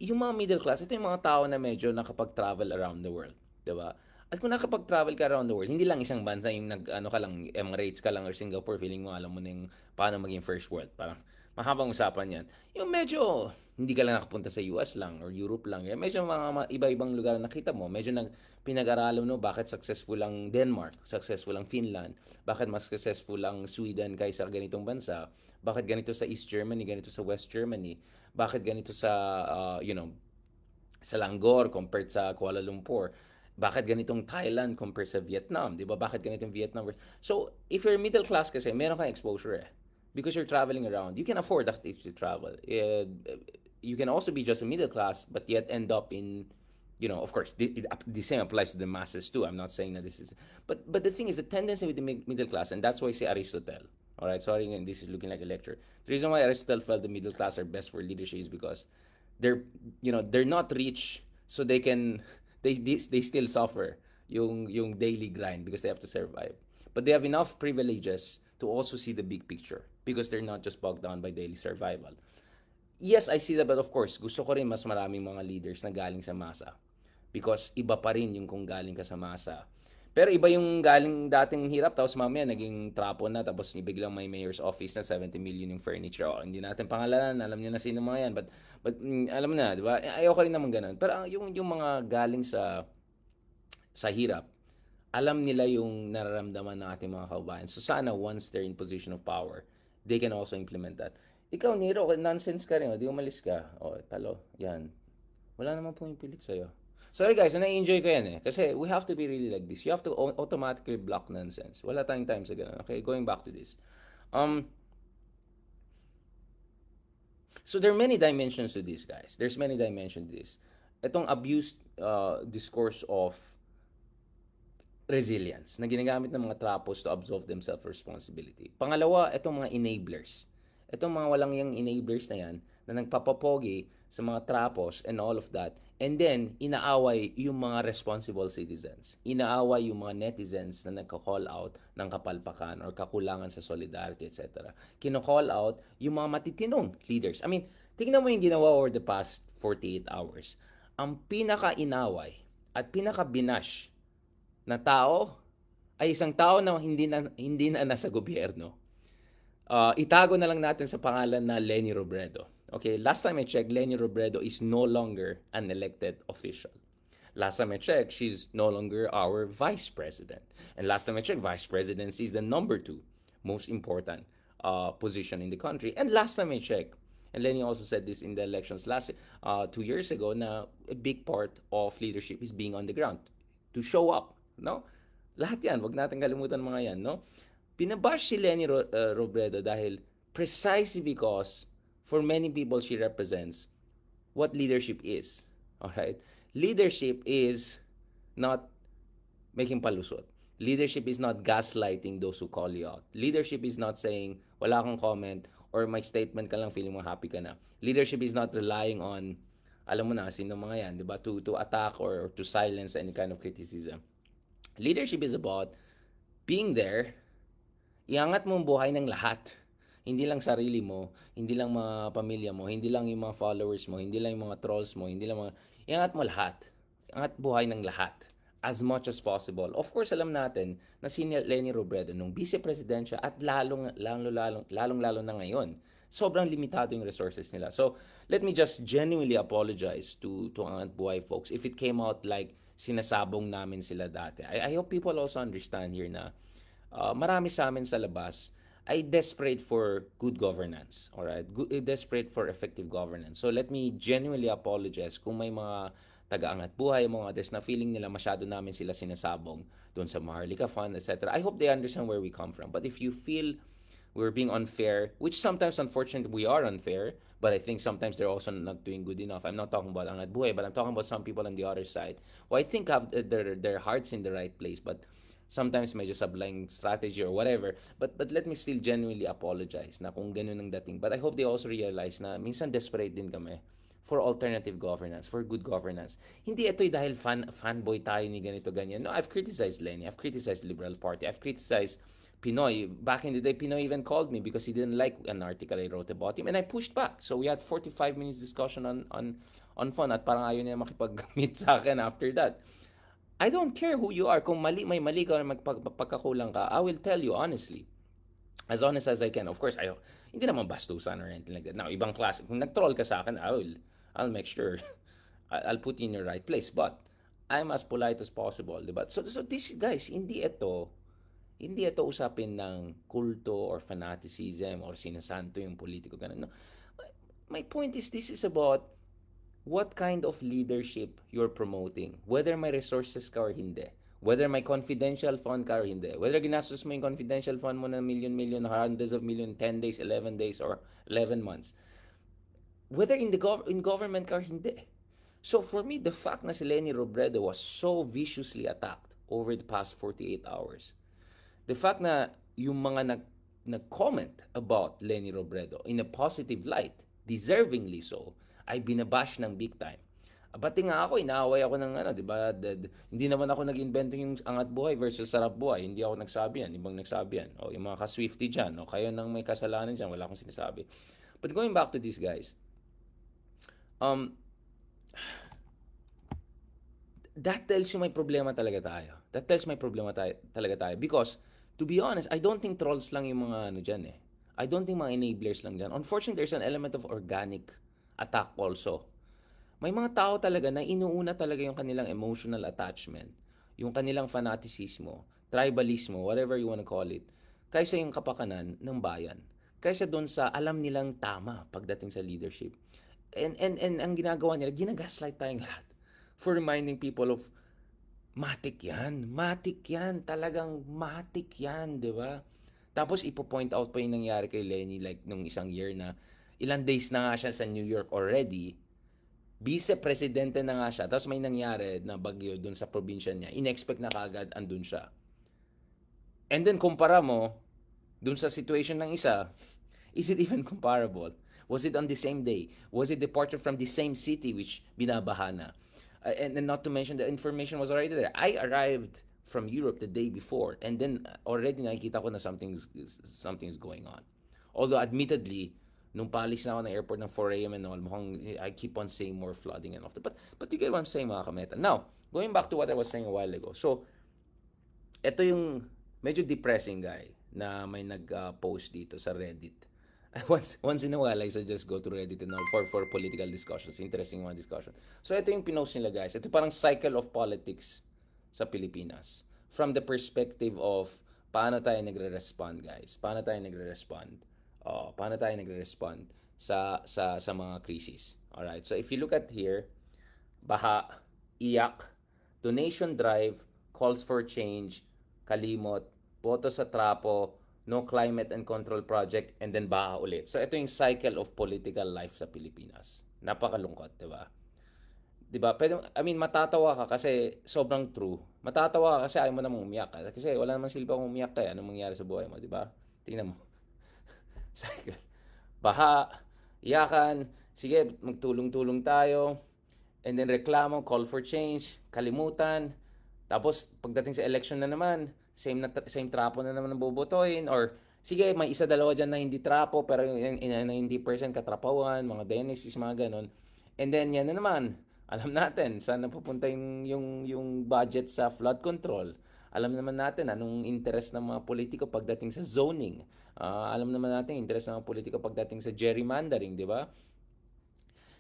yung mga middle class, ito yung mga tao na medyo nakapag-travel around the world, 'di ba? At kung nakapag-travel ka around the world, hindi lang isang bansa yung ano ka lang, Emirates ka lang or Singapore, feeling mo alam mo na yung paano maging first world. Parang mahabang usapan yan. Yung medyo, hindi ka lang nakapunta sa US lang or Europe lang. Yan. Medyo mga iba-ibang lugar na nakita mo. Medyo pinag-aralan mo bakit successful lang Denmark, successful lang Finland, bakit mas successful lang Sweden kaysa ganitong bansa, bakit ganito sa East Germany, ganito sa West Germany, bakit ganito sa, sa Langor compared sa Kuala Lumpur. Bakit ganitong Thailand compared sa Vietnam? Di ba? Bakit ganitong Vietnam? So, if you're middle class kasi, meron kang exposure eh. Because you're traveling around, you can afford that to travel. You can also be just a middle class, but yet end up in, of course, the same applies to the masses too. I'm not saying that this is, but the thing is, the tendency with the middle class, and that's why I say Aristotle. All right, sorry, and this is looking like a lecture. The reason why Aristotle felt the middle class are best for leadership is because they're not rich, so they can they still suffer yung daily grind because they have to survive. But they have enough privileges to also see the big picture because they're not just bogged down by daily survival. Yes, I see that, but of course, gusto ko rin mas maraming mga leaders na galing sa masa. Because iba pa rin yung kung galing ka sa masa. Pero iba yung galing dating hirap, tapos mamaya naging trapo na, tapos biglang may mayor's office na 70 million yung furniture. Oh, hindi natin pangalanan, alam niyo na sino mga yan. But alam na, di ba? Ayoko rin naman ganun. Pero yung mga galing sa hirap, alam nila yung nararamdaman ng ating mga kababayan. So sana once they're in position of power, they can also implement that. Ikaw, Nero, nonsense ka rin. Di umalis ka. Talo. Yan. Wala naman pong ipilit sa'yo. Sorry guys, na-enjoy ko yan eh. Kasi we have to be really like this. You have to automatically block nonsense. Wala tayong time sa ganun. Okay, going back to this. So there are many dimensions to this, guys. There's many dimensions to this. Itong abuse discourse of resilience na ginagamit ng mga trapos to absolve themselves of responsibility. Pangalawa, itong mga enablers. Itong mga walang yung enablers na yan na nagpapapogi sa mga trapos and all of that. And then, inaaway yung mga responsible citizens. Inaaway yung mga netizens na nagka-call out ng kapalpakan or kakulangan sa solidarity, etc. Kino-call out yung mga matitinong leaders. I mean, tingnan mo yung ginawa over the past 48 hours. Ang pinaka-inaway at pinaka-binash na tao ay isang tao na hindi na nasa gobyerno. Itago na lang natin sa pangalan na Leni Robredo. Okay, last time I checked, Leni Robredo is no longer an elected official. Last time I checked, she's no longer our vice president. And last time I checked, vice presidency is the number 2 most important position in the country. And last time I checked, and Lenny also said this in the elections last 2 years ago, na a big part of leadership is being on the ground to show up, no? Lahat yan, wag natin kalimutan mga yan, no? Pinabash si Leni Robredo dahil precisely because for many people she represents what leadership is. All right? Leadership is not making palusot. Leadership is not gaslighting those who call you out. Leadership is not saying wala kang comment or may statement ka lang feeling mo happy ka na. Leadership is not relying on, alam mo na sino mga yan, 'di ba, to attack or to silence any kind of criticism. Leadership is about being there. Iangat mo ang buhay ng lahat. Hindi lang sarili mo, hindi lang mga pamilya mo, hindi lang yung mga followers mo, hindi lang yung mga trolls mo, hindi lang mga... Iangat mo lahat. Iangat buhay ng lahat. As much as possible. Of course, alam natin na si Leni Robredo nung vice-presidensya at lalong na ngayon, sobrang limitado yung resources nila. So, let me just genuinely apologize to Angat Buhay folks if it came out like sinasabong namin sila dati. I hope people also understand here na marami sa amin sa labas ay desperate for good governance, alright? Desperate for effective governance. So let me genuinely apologize kung may mga taga-Angat Buhay, mga others na feeling nila masyado namin sila sinasabong doon sa Maharlika Fund, etc. I hope they understand where we come from. But if you feel we're being unfair, which sometimes unfortunately we are unfair, but I think sometimes they're also not doing good enough. I'm not talking about Angat Buhay, but I'm talking about some people on the other side who I think have their hearts in the right place, but sometimes medyo sablang strategy or whatever. But let me still genuinely apologize na kung ganun ang dating. But I hope they also realize na minsan desperate din kami for alternative governance, for good governance. Hindi ito'y dahil fanboy tayo ni ganito ganyan. No, I've criticized Lenny, I've criticized Liberal Party, I've criticized Pinoy. Back in the day, Pinoy even called me because he didn't like an article I wrote about him, and I pushed back. So we had 45 minutes discussion on phone at parang ayaw niya makipag-meet sa akin after that. I don't care who you are. Kung may mali ka or magpagkakulang ka, I will tell you honestly. As honest as I can. Of course, hindi naman bastusan or anything like that. Now, ibang klase. Kung nag-troll ka sa akin, I'll make sure I'll put you in your right place. But I'm as polite as possible, diba? So this, guys, hindi ito usapin ng kulto or fanaticism or sinasanto yung politiko, ganun. No. My point is, this is about what kind of leadership you're promoting. Whether may resources ka or hindi. Whether may confidential fund ka or hindi. Whether ginastos mo yung confidential fund mo na million, hundreds of million, 10 days, 11 days, or 11 months. Whether in government ka or hindi. So for me, the fact na si Leni Robredo was so viciously attacked over the past 48 hours, the fact na yung mga nag-comment about Leni Robredo in a positive light, deservingly so, ay binabash ng big time. Pati nga ako, inaaway ako ng di ba? Hindi naman ako nag-invento yung Angat Buhay versus Sarap Buhay. Hindi ako nagsabi yan. Ibang nagsabi yan. O yung mga ka-Swifty dyan. O kayo nang may kasalanan dyan. Wala akong sinasabi. But going back to these guys, that tells you may problema talaga tayo. That tells may problema talaga tayo. Because, to be honest, I don't think trolls lang yung mga dyan eh. I don't think mga enablers lang dyan. Unfortunately, there's an element of organic attack also. May mga tao talaga na inuuna talaga yung kanilang emotional attachment, yung kanilang fanaticismo, tribalismo, whatever you wanna call it, kaysa yung kapakanan ng bayan. Kaysa doon sa alam nilang tama pagdating sa leadership. And ang ginagawa nila, ginagaslight tayong lahat for reminding people of matik yan, talagang matik yan, di ba? Tapos ipo-point out pa yung nangyari kay Lenny like nung isang year na ilang days na nga siya sa New York already, Vice-presidente na nga siya. Tapos may nangyari na bagyo dun sa probinsya niya. In-expect na kagad andun siya. And then kumpara mo dun sa situation ng isa, is it even comparable? Was it on the same day? Was it departure from the same city which binabaha na? And not to mention the information was already there. I arrived from Europe the day before and then already nakikita ko na something's going on. Although admittedly, nung paalis na ako ng airport ng 4 a.m. and all, mukhang I keep on saying more flooding and all that. But you get what I'm saying, mga kameta. Now, going back to what I was saying a while ago. So, ito yung medyo depressing guy na may nag-post dito sa Reddit. Once in a while, I suggest go to Reddit and all for political discussions. Interesting mga discussion. So, ito yung pinost nila guys. Ito parang cycle of politics sa Pilipinas. From the perspective of paano tayo nagre-respond guys. Paano tayo nagre-respond sa mga krisis. Alright, so if you look at here, baha, iyak, donation drive, calls for change, kalimot, boto sa trapo, no climate and control project, and then baha ulit. So ito yung cycle of political life sa Pilipinas. Napakalungkot, di ba? Di ba? Pero, matatawa ka kasi sobrang true. Matatawa ka kasi ayaw mo namang umiyak. Kasi wala namang silbi kung umiyak ka. Anong mangyari sa buhay mo, di ba? Tingnan mo. Cycle. Baha, iyakan, sige, magtulong-tulong tayo, and then reklamo, call for change, kalimutan, tapos pagdating sa election na naman, same trapo na naman ang bobotohin, or sige, may isa-dalawa dyan na hindi trapo, pero yung 90% katrapawan, mga Dennis, mga ganon, and then yan na naman, alam natin, saan napupunta yung budget sa flood control. Alam naman natin anong interest ng mga politiko pagdating sa zoning. Alam naman natin interest ng mga politiko pagdating sa gerrymandering, di ba?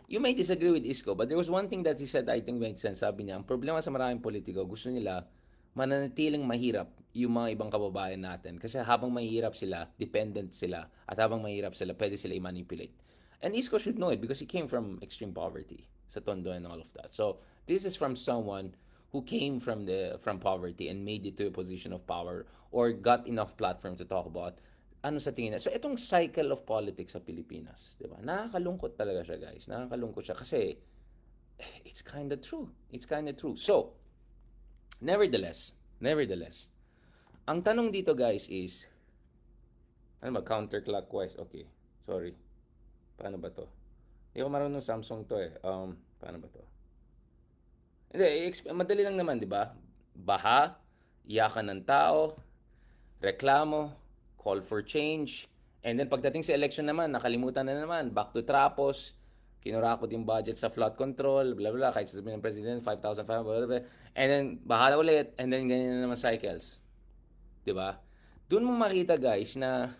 You may disagree with Isko, but there was one thing that he said I think made sense. Sabi niya, ang problema sa maraming politiko, gusto nila mananatiling mahirap yung mga ibang kababayan natin. Kasi habang mahirap sila, dependent sila. At habang mahirap sila, pwede sila i-manipulate. And Isko should know it because he came from extreme poverty sa Tondo and all of that. So, this is from someone who came from poverty and made it to a position of power or got enough platform to talk about ano sa tingin na. So, itong cycle of politics sa Pilipinas, di ba? Nakakalungkot talaga siya, guys. Nakakalungkot siya kasi it's kind of true. It's kind of true. So, nevertheless, ang tanong dito, guys, is ano ba? Counterclockwise. Okay. Sorry. Paano ba to? Hindi ko marunong Samsung to eh. Paano ba to? Hindi, madali lang naman, di ba? Baha, iyakan ng tao, reklamo, call for change, and then pagdating sa election naman, nakalimutan na naman, back to trapos, kinurakot yung budget sa flood control, blah blah, kahit sasabihin ng president, 5,500, blah, blah, and then baha ulit, and then ganyan na naman cycles. Di ba? Doon mo makita guys na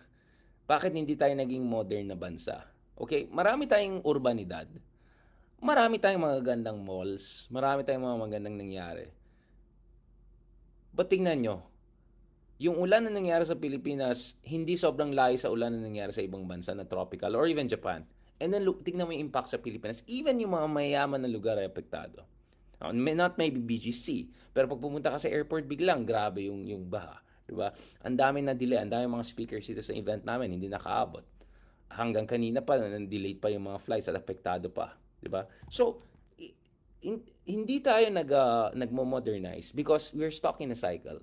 bakit hindi tayo naging modern na bansa. Okay, marami tayong urbanidad. Marami tayong mga gandang malls. Marami tayong mga magandang nangyari. But tingnan nyo, yung ulan na nangyari sa Pilipinas, hindi sobrang layo sa ulan na nangyari sa ibang bansa na tropical or even Japan. And then tingnan mo yung impact sa Pilipinas. Even yung mga mayayaman na lugar ay apektado. Not maybe BGC, pero pag pumunta ka sa airport biglang, grabe yung baha. Diba? Ang dami na delay, ang dami mga speakers dito sa event namin, hindi nakaabot. Hanggang kanina pa, delayed pa yung mga flights at apektado pa. Diba? So, hindi tayo nagmo-modernize because we're stuck in a cycle.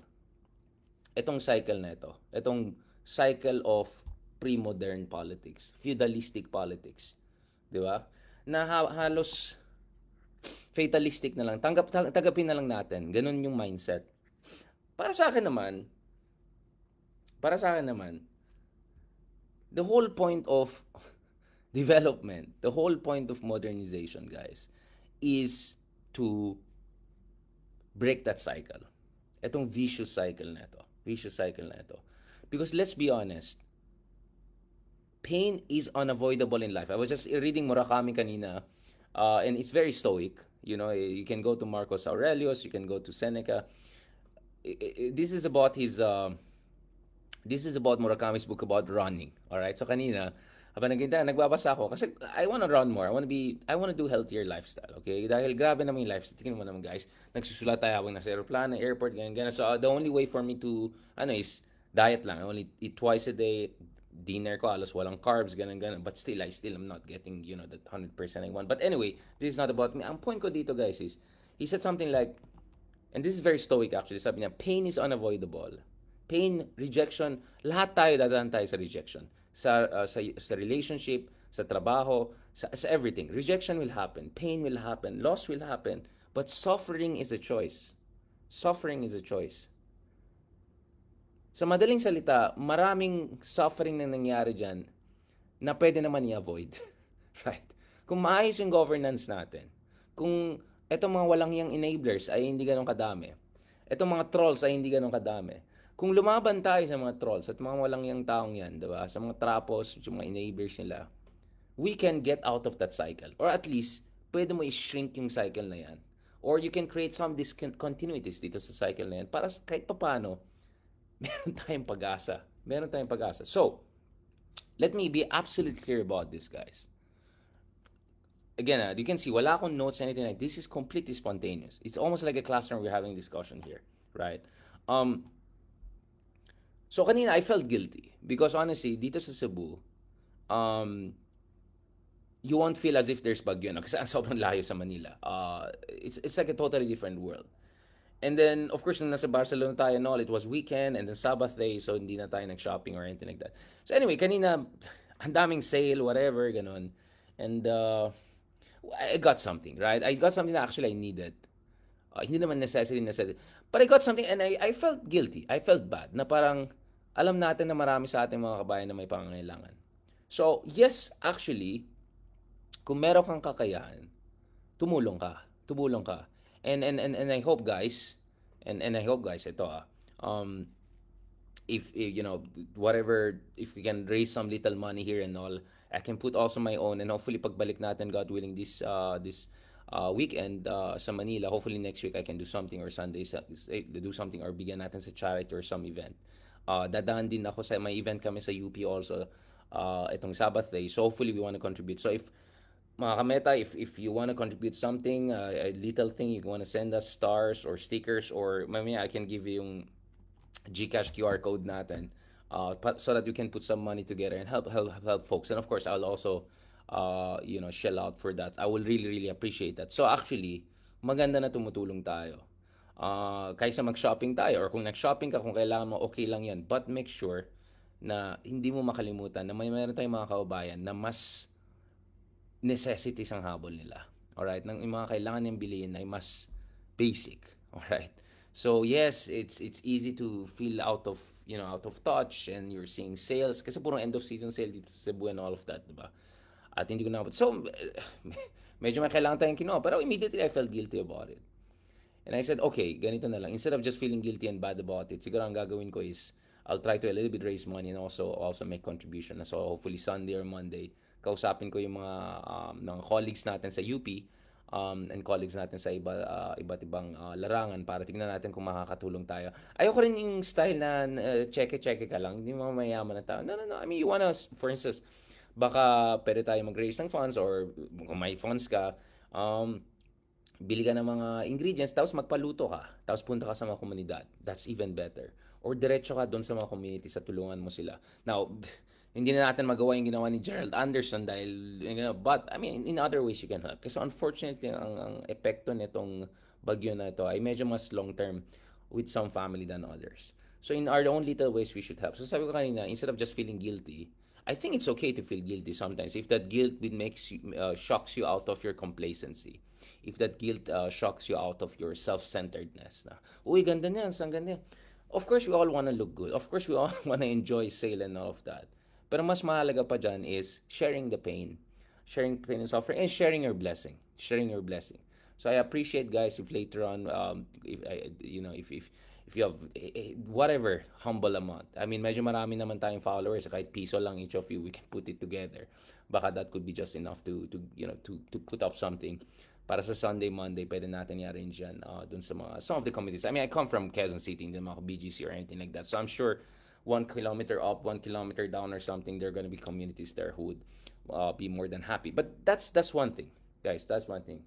Itong cycle na ito. Itong cycle of pre-modern politics. Feudalistic politics. Diba? Na halos fatalistic na lang. Tanggapin na lang natin. Ganun yung mindset. Para sa akin naman, the whole point of development, the whole point of modernization, guys, is to break that cycle. Itong vicious cycle na ito. Because let's be honest, pain is unavoidable in life. I was just reading Murakami kanina, and it's very stoic. You know, you can go to Marcus Aurelius, you can go to Seneca. This is about Murakami's book about running. All right? So kanina, habang nagbabasa ako kasi I want to run more. I want to do healthier lifestyle, okay? Dahil grabe naman yung lifestyle. Tingnan mo naman guys, nagsusulat tayo habang nasa aeroplano, airport, ganyan. So the only way for me to is diet lang. I only eat twice a day, dinner ko alos walang carbs, ganun ganun. But still, I still am not getting, that 100% I want. But anyway, this is not about me. Ang point ko dito, guys, is he said something like, and this is very stoic actually, sabi niya, pain is unavoidable. Pain, rejection, lahat tayo dadaan tayo sa rejection. Sa relationship, sa trabaho, sa everything. Rejection will happen, pain will happen, loss will happen, but suffering is a choice. Suffering is a choice. Sa madaling salita, maraming suffering na nangyari dyan na pwede naman i-avoid. Right? Kung maayos yung governance natin, kung etong mga walang yang enablers ay hindi ganun kadami, etong mga trolls ay hindi ganun kadami, kung lumaban tayo sa mga trolls at mga walang yang taong yan, diba? Sa mga trapos, yung mga enablers nila, we can get out of that cycle. Or at least, pwede mo i-shrink yung cycle na yan. Or you can create some discontinuities dito sa cycle na yan para kahit papano, meron tayong pag-asa. Meron tayong pag-asa. So, let me be absolutely clear about this, guys. Again, you can see, wala akong notes, anything like this is completely spontaneous. It's almost like a classroom we're having discussion here, right? So, kanina, I felt guilty. Because honestly, dito sa Cebu, you won't feel as if there's bagyo, no? Kasi sobrang layo sa Manila. It's like a totally different world. And then, of course, nung nasa Barcelona tayo and all, it was weekend and then Sabbath day, so hindi na tayo nag-shopping or anything like that. So anyway, kanina, ang daming sale, whatever, ganun. And I got something, right? I got something that actually I needed. Hindi naman necessity. But I got something and I felt guilty. I felt bad na parang alam natin na marami sa ating mga kabayan na may pangangailangan. So, yes, actually, kung meron kang kakayahan, tumulong ka. Tumulong ka. And I hope guys, and I hope guys, ito if whatever, if we can raise some little money here and all, I can put also my own, and hopefully pagbalik natin, God willing, this weekend sa Manila, hopefully next week I can do something, or Sunday do something, or bigyan natin sa charity or some event. Dadaan din ako sa may event kami sa UP also itong Sabbath day, so hopefully we want to contribute. So if mga kameta, if you want to contribute something, a little thing, you want to send us stars or stickers, or mamaya I can give you yung GCash QR code natin, so that you can put some money together and help folks. And of course, I'll also shell out for that. I will really appreciate that. So actually, maganda na tumutulong tayo. Kaysa mag-shopping tayo, or kung nag-shopping ka, kung kailangan mo, okay lang yan. But make sure na hindi mo makalimutan na meron tayong mga kababayan na mas necessities ang habol nila. Alright? Nang yung mga kailangan niyang bilhin ay mas basic. Alright? So yes, it's easy to feel out of touch, and you're seeing sales kasi puro end of season sale dito sa Cebu and all of that, diba? At hindi ko na, so medyo may kailangan tayong kinuha, pero immediately I felt guilty about it. And I said, okay, ganito na lang. Instead of just feeling guilty and bad about it, siguro ang gagawin ko is I'll try to a little bit raise money and also make contribution. So hopefully Sunday or Monday, kausapin ko yung mga colleagues natin sa UP, and colleagues natin sa iba't ibang larangan para tingnan natin kung makakatulong tayo. Ayoko rin yung style na check ka lang, hindi mo mayaman na tao. No. I mean, you wanna, for instance, baka pwede tayo mag-raise ng funds, or kung may funds ka, bili ka ng mga ingredients, tapos magpaluto ka, tapos punta ka sa mga komunidad. That's even better. Or diretso ka doon sa mga community, sa tulungan mo sila. Now, hindi na natin magawa yung ginawa ni Gerald Anderson dahil, but I mean, in other ways you can help. Kasi unfortunately, ang epekto nitong bagyo na ito ay medyo mas long-term with some family than others. So in our own little ways, we should help. So sabi ko kanina, instead of just feeling guilty, I think it's okay to feel guilty sometimes. If that guilt makes you, shocks you out of your complacency. If that guilt shocks you out of your self-centeredness. Na, uy, ganda niyan, saan ganda yan? Of course, we all want to look good. Of course, we all want to enjoy sale and all of that. Pero mas mahalaga pa dyan is sharing the pain. Sharing pain and suffering, and sharing your blessing. Sharing your blessing. So I appreciate, guys, if later on, if you have whatever humble amount. I mean, medyo marami naman tayong followers. Kahit piso lang each of you, we can put it together. Baka that could be just enough to put up something. Para sa Sunday, Monday, pwede natin i-arrange yan dun sa some of the communities. I mean, I come from Quezon City, hindi mga BGC or anything like that. So I'm sure 1 kilometer up, 1 kilometer down or something, there are gonna be communities there who would be more than happy. But that's one thing, guys. That's one thing.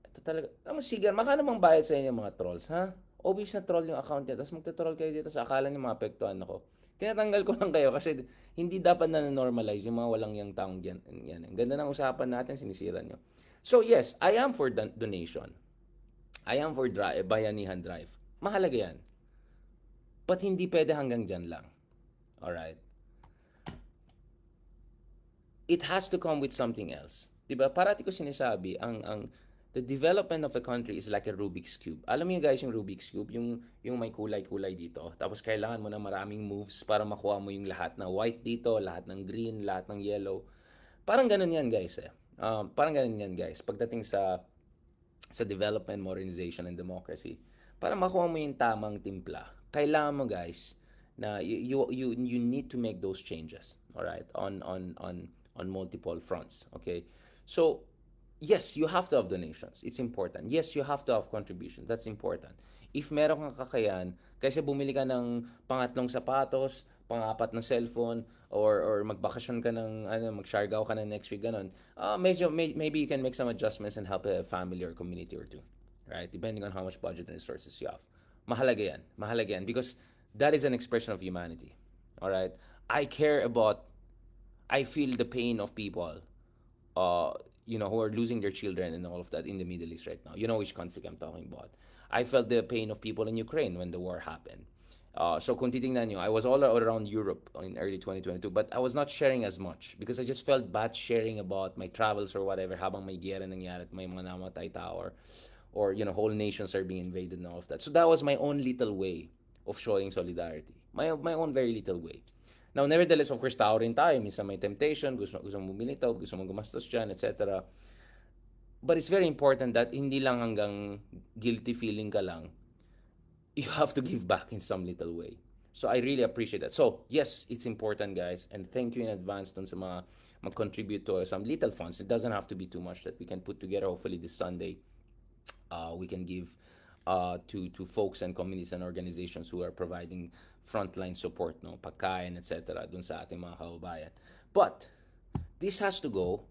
Ito talaga. Alam mo, Sigar, maka namang bayad sa inyo mga trolls, ha? Obvious na troll yung account niya. Tapos magta-troll kayo dito sa akala niyo maapektuhan ako. Tinatanggal ko lang kayo kasi hindi dapat na normalize yung mga walang yang taong yan. Ang ganda ng usapan natin, sinisira nyo. So yes, I am for donation. I am for bayanihan drive. Mahalaga yan. But hindi pwede hanggang dyan lang. Alright? It has to come with something else. Diba? Parati ko sinasabi, the development of a country is like a Rubik's Cube. Alam niyo guys yung Rubik's Cube, yung may kulay-kulay dito. Tapos kailangan mo na maraming moves para makuha mo yung lahat ng white dito, lahat ng green, lahat ng yellow. Parang ganun yan guys eh. Parang ganun yan guys. Pagdating sa development, modernization, and democracy, para makuha mo yung tamang timpla, kailangan mo guys na you need to make those changes, all right, on multiple fronts, okay? So yes, you have to have donations, it's important. Yes, you have to have contributions, that's important. If meron kang kakayan, kaysa bumili ka ng pangatlong sapatos, pangapat na cellphone, or magbakasyon ka ng mag-Siargao ka ng next week, ganun, maybe you can make some adjustments and help a family or community or two, right? Depending on how much budget and resources you have. Mahalaga yan because that is an expression of humanity. All right? I feel the pain of people who are losing their children and all of that in the Middle East right now. You know which conflict I'm talking about. I felt the pain of people in Ukraine when the war happened. So kung titingnan nyo, I was all around Europe in early 2022, but I was not sharing as much because I just felt bad sharing about my travels or whatever habang may giyera nangyari at may mga namatay tao or whole nations are being invaded and all of that. So that was my own little way of showing solidarity. My own very little way. Now, nevertheless, of course, tao rin tayo. Minsan may temptation, gusto mong bumilitaw, gusto mong gumastos dyan, etc. But it's very important that hindi lang hanggang guilty feeling ka lang. You have to give back in some little way. So I really appreciate that. So, yes, it's important, guys. And thank you in advance dun sa mga mag-contribute to some little funds. It doesn't have to be too much that we can put together hopefully this Sunday. We can give to folks and communities and organizations who are providing frontline support, pagkain, etc. dun sa ating mga kababayan. But this has to go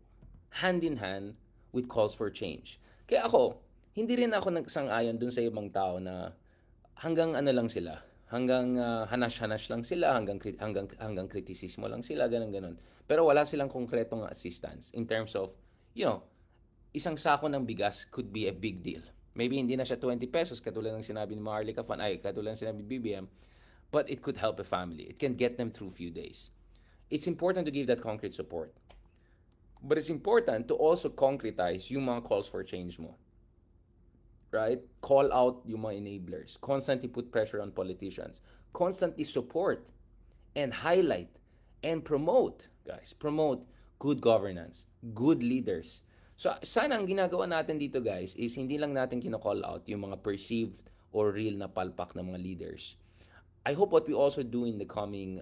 hand in hand with calls for change. Kaya hindi rin ako nagsang-ayon dun sa ibang tao na hanggang lang sila, hanggang hanash-hanash lang sila, hanggang kritisismo lang sila, ganun. Pero wala silang konkretong assistance in terms of, isang sako ng bigas could be a big deal. Maybe hindi na siya 20 pesos katulad ng sinabi ni Marley Cafan, katulad ng sinabi ni BBM, but it could help a family. It can get them through few days. It's important to give that concrete support. But it's important to also concretize yung mga calls for change mo. Right? Call out yung mga enablers. Constantly put pressure on politicians. Constantly support and highlight and promote, guys. Promote good governance, good leaders. So, sana ang ginagawa natin dito, guys, is hindi lang natin kino-call out yung mga perceived or real na palpak ng mga leaders. I hope what we also do in the coming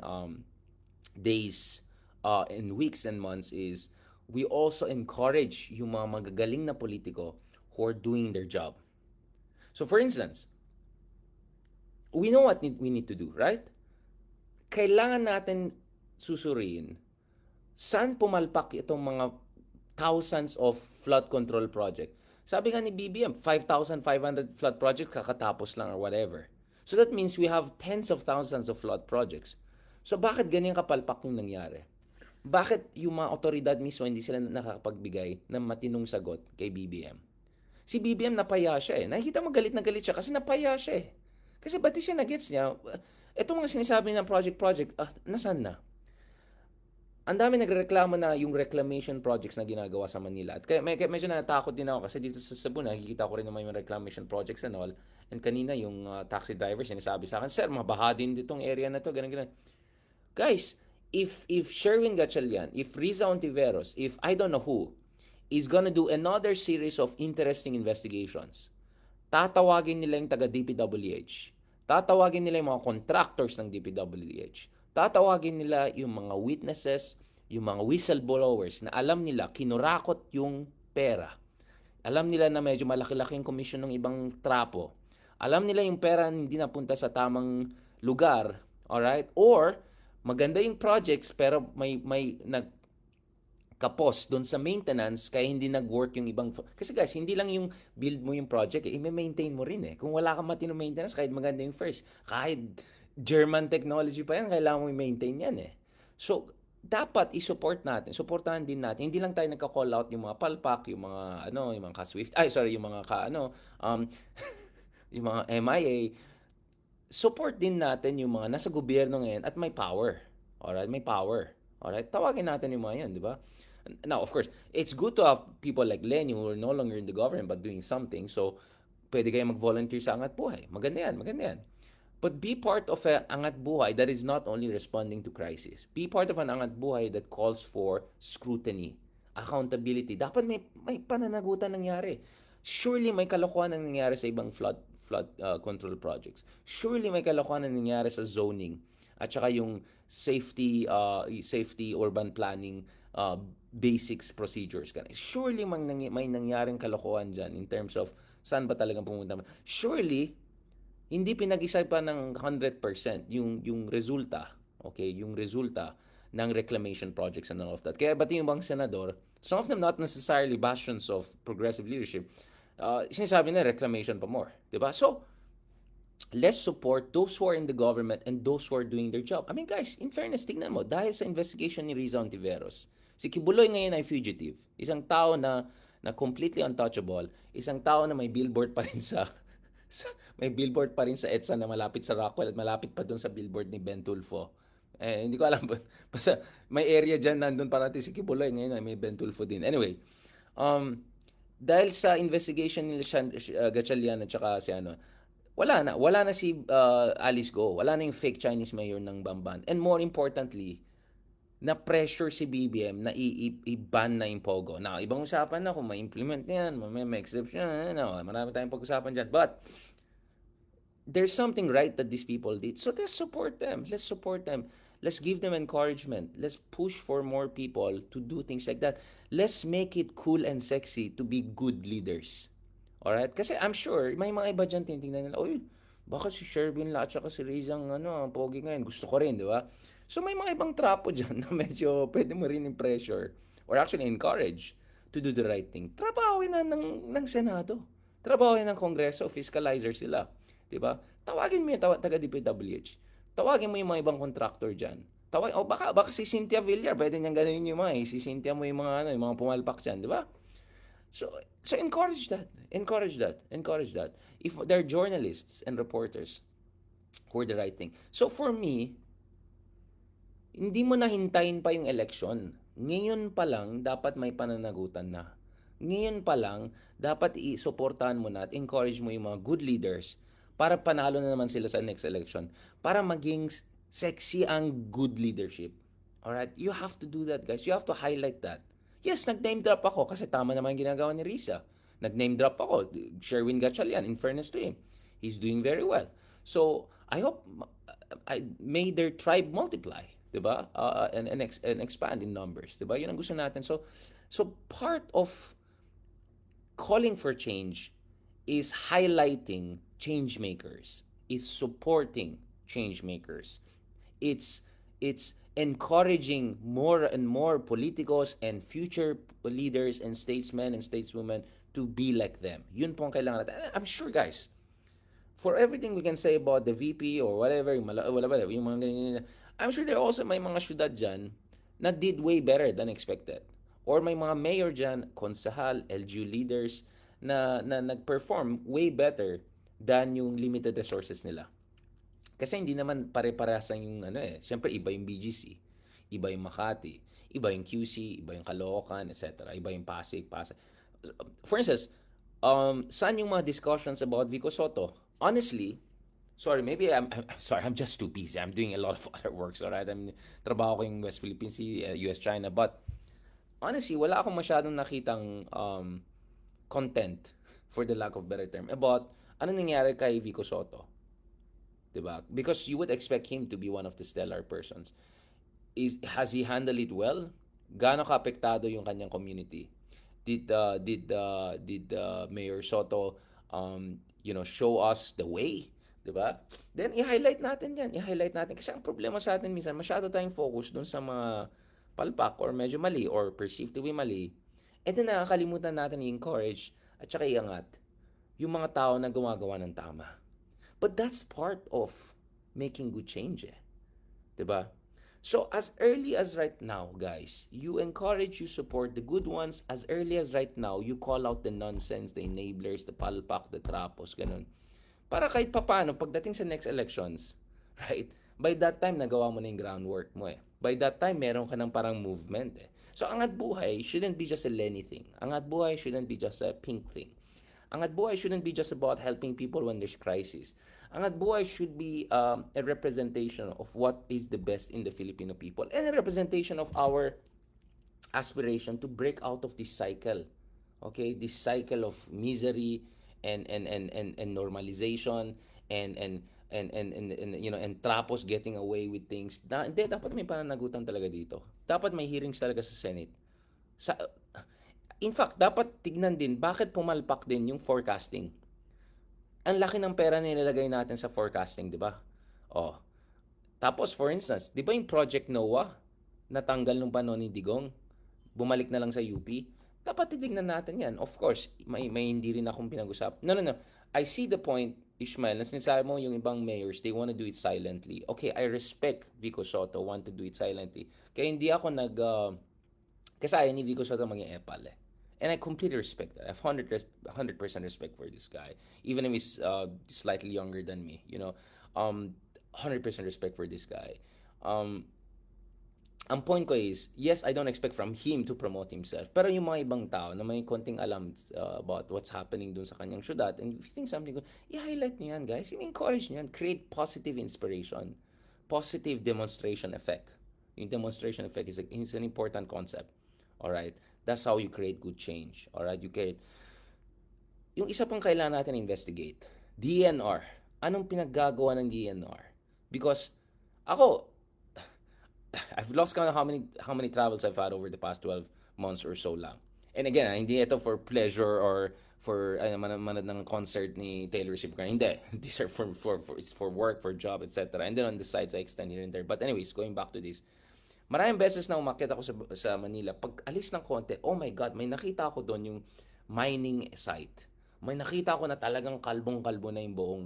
days and weeks and months is we also encourage yung mga magagaling na politiko who are doing their job. So, for instance, we know what we need to do, right? Kailangan natin susuriin saan pumalpak itong mga thousands of flood control project. Sabi nga ni BBM, 5,500 flood projects kakatapos lang or whatever. So that means we have tens of thousands of flood projects. So bakit ganyan kapalpak yung nangyari? Bakit yung mga otoridad mismo hindi sila nakakapagbigay ng matinong sagot kay BBM? Si BBM napaya siya eh. Nakikita mo galit na galit siya kasi napaya siya eh. Kasi ba't siya na-gets niya? Itong mga sinasabi ng project, nasan na? Ang dami nagreklamo na yung reclamation projects na ginagawa sa Manila. At kaya medyo natakot din ako kasi dito sa Cebu nakikita ko rin naman yung reclamation projects and all. And kanina yung taxi driver sinasabi sa akin, "Sir, mabaha din ditong area na to." Ganun. Guys, if Sherwin Gatchalian, if Riza Ontiveros, if I don't know who, is gonna do another series of interesting investigations, tatawagin nila yung taga DPWH. Tatawagin nila yung mga contractors ng DPWH. Tatawagin nila yung mga witnesses, yung mga whistleblowers na alam nila kinurakot yung pera. Alam nila na medyo malaki-laking komisyon ng ibang trapo. Alam nila yung pera hindi napunta sa tamang lugar, alright? Or maganda yung projects pero may nagkapos doon sa maintenance kaya hindi nag-work yung ibang. Kasi guys, hindi lang yung build mo yung project, i-maintain mo rin eh. Kung wala kang matino maintenance, kahit maganda yung first, kahit German technology pa yan, kailangan mo i-maintain yan eh. So, dapat i-support natin, supportahan din natin. Hindi lang tayo nagka-call out yung mga palpak, yung mga yung mga ka-Swift, yung mga yung mga MIA. Support din natin yung mga nasa gobyerno ngayon at may power. Alright, may power. Alright, tawagin natin yung mga yan, di ba? Now, of course, it's good to have people like Lenny who are no longer in the government but doing something. So, pwede kayo mag-volunteer sa Angat Buhay. Maganda yan, maganda yan. But be part of an Angat Buhay that is not only responding to crisis. Be part of an Angat Buhay that calls for scrutiny, accountability. Dapat may pananagutan nangyari. Surely may kalokohan na nangyari sa ibang flood control projects. Surely may kalokohan na nangyari sa zoning at saka yung safety urban planning basics procedures. Surely may nangyaring kalokohan dyan in terms of saan ba talagang pumunta. Surely hindi pinag-isipan ng 100% yung resulta, okay, yung resulta ng reclamation projects and all of that. Kaya pati yung bang senador, some of them not necessarily bastions of progressive leadership, sinasabi na reclamation pa more, di ba? So, let's support those who are in the government and those who are doing their job. I mean, guys, in fairness, tignan mo, dahil sa investigation ni Riza Ontiveros, si Kibuloy ngayon ay fugitive. Isang tao na completely untouchable, isang tao na may billboard pa rin may billboard pa rin sa EDSA na malapit sa Rockwell at malapit pa dun sa billboard ni Ben Tulfo. Hindi ko alam. Basta may area dyan nandun parati si Kibuloy. Ngayon may Ben Tulfo din. Anyway, dahil sa investigation ni Gatchalian at saka si wala na si Alice Go. Wala na yung fake Chinese mayor ng Bamban. And more importantly, na pressure si BBM na i-ban na yung Pogo. Now, ibang usapan na kung ma-implement yan, may exception, marami tayong pag-usapan dyan. But, there's something right that these people did. So, let's support them. Let's support them. Let's give them encouragement. Let's push for more people to do things like that. Let's make it cool and sexy to be good leaders. Alright? Kasi I'm sure, may mga iba dyan tinitingnan nila, uy, baka si Sherwin La at saka si Rizang pogi ngayon. Gusto ko rin, di ba? So may mga ibang trapo dyan na medyo pwede mo rin i-pressure or actually encourage to do the right thing. Trabawin na ng Senado. Trabawin ng Kongreso. Fiscalizer sila. Diba? Tawagin mo yung taga-DPWH. Tawagin mo yung mga ibang contractor dyan. Baka si Cynthia Villar, pwede niyang gano'n yung mga si Cynthia mo yung mga pumalpak dyan. Diba? So encourage that. Encourage that. If they're journalists and reporters who are the right thing. So for me, hindi mo na hintayin pa yung election. Ngayon pa lang, dapat may pananagutan na. Ngayon pa lang, dapat i-supportahan mo na at encourage mo yung mga good leaders para panalo na naman sila sa next election. Para maging sexy ang good leadership. Alright? You have to do that, guys. You have to highlight that. Yes, nag-name drop ako kasi tama naman yung ginagawa ni Riza. Nag-name drop ako. Sherwin Gatchalian, in fairness to him. He's doing very well. So, I hope may their tribe multiply. Diba? And expand in numbers. Diba? Yun ang gusto natin. So part of calling for change is highlighting change makers. Is supporting change makers. It's encouraging more and more politicos and future leaders and statesmen and stateswomen to be like them. Yun po ang kailangan natin. I'm sure, guys, for everything we can say about the VP or whatever, yung mga ganyan, I'm sure there also may mga syudad dyan na did way better than expected. Or may mga mayor dyan, konsehal, LGU leaders na nag-perform way better than yung limited resources nila. Kasi hindi naman pare-parehasan yung Siyempre, iba yung BGC, iba yung Makati, iba yung QC, iba yung Caloocan, etc. Iba yung Pasig. For instance, saan yung mga discussions about Vico Soto? Honestly, sorry, maybe I'm sorry, I'm just too busy. I'm doing a lot of other works, alright? Trabaho ko yung West Philippine Sea, US-China, but honestly, wala akong masyadong nakitang content, for the lack of better term, about ano nangyari kay Vico Soto. Diba? Because you would expect him to be one of the stellar persons. Has he handled it well? Gaano kaapektado yung kanyang community? Did Mayor Soto show us the way? Diba? Then i-highlight natin yan. I-highlight natin. Kasi ang problema sa atin minsan, masyado tayong focus dun sa mga palpak or medyo mali or perceived to be mali. And then nakakalimutan natin i-encourage at saka iangat yung mga tao na gumagawa ng tama. But that's part of making good change eh. 'Di ba? So as early as right now, guys, you encourage, you support the good ones. As early as right now, you call out the nonsense, the enablers, the palpak, the trapos, ganun. Para kahit papano, pagdating sa next elections, right? By that time, nagawa mo na yung groundwork mo eh. By that time, meron ka ng parang movement eh. So, Angat Buhay shouldn't be just a Lenny thing. Angat Buhay shouldn't be just a pink thing. Angat Buhay shouldn't be just about helping people when there's crisis. Angat Buhay should be a representation of what is the best in the Filipino people and a representation of our aspiration to break out of this cycle. Okay, this cycle of misery and normalization and you know, and trapos getting away with things. Hindi, dapat may pananagutan talaga dito. Dapat may hearings talaga sa Senate. Sa In fact, dapat tignan din bakit pumalpak din yung forecasting. Ang laki ng pera na nilalagay natin sa forecasting, di ba? Oh. Tapos, for instance, di ba yung Project NOAA, natanggal nung panon ni Digong, bumalik na lang sa UP? Dapat titignan natin yan. Of course, may hindi rin akong pinag-usap. No. I see the point, Ishmael, na sinasabi mo yung ibang mayors, they want to do it silently. Okay, I respect Vico Soto want to do it silently. Kaya hindi ako kasaya ni Vico Soto maging epal eh. And I completely respect that. I have 100% respect for this guy. Even if he's slightly younger than me, you know. 100% respect for this guy. Ang point ko is, yes, I don't expect from him to promote himself. Pero yung mga ibang tao na may konting alam about what's happening dun sa kanyang syudad, and if you think something good, i-highlight nyo yan, guys. I-encourage nyo yan. Create positive inspiration. Positive demonstration effect. Yung demonstration effect is an important concept. Alright? That's how you create good change. Alright? You create. Yung isa pang kailangan natin investigate, DNR. Anong pinaggagawa ng DNR? Because ako, I've lost count of how many travels I've had over the past 12 months or so lang. And again, hindi ito for pleasure or for manood ng concert ni Taylor Swift. Hindi. These are it's for work, for job, etc. And then on the sides, I extend here and there. But anyways, going back to this. Maraming beses na umakyat ako sa Manila. Pag alis ng konti, oh my God, may nakita ako doon yung mining site. May nakita ko na talagang kalbong-kalbo na yung buong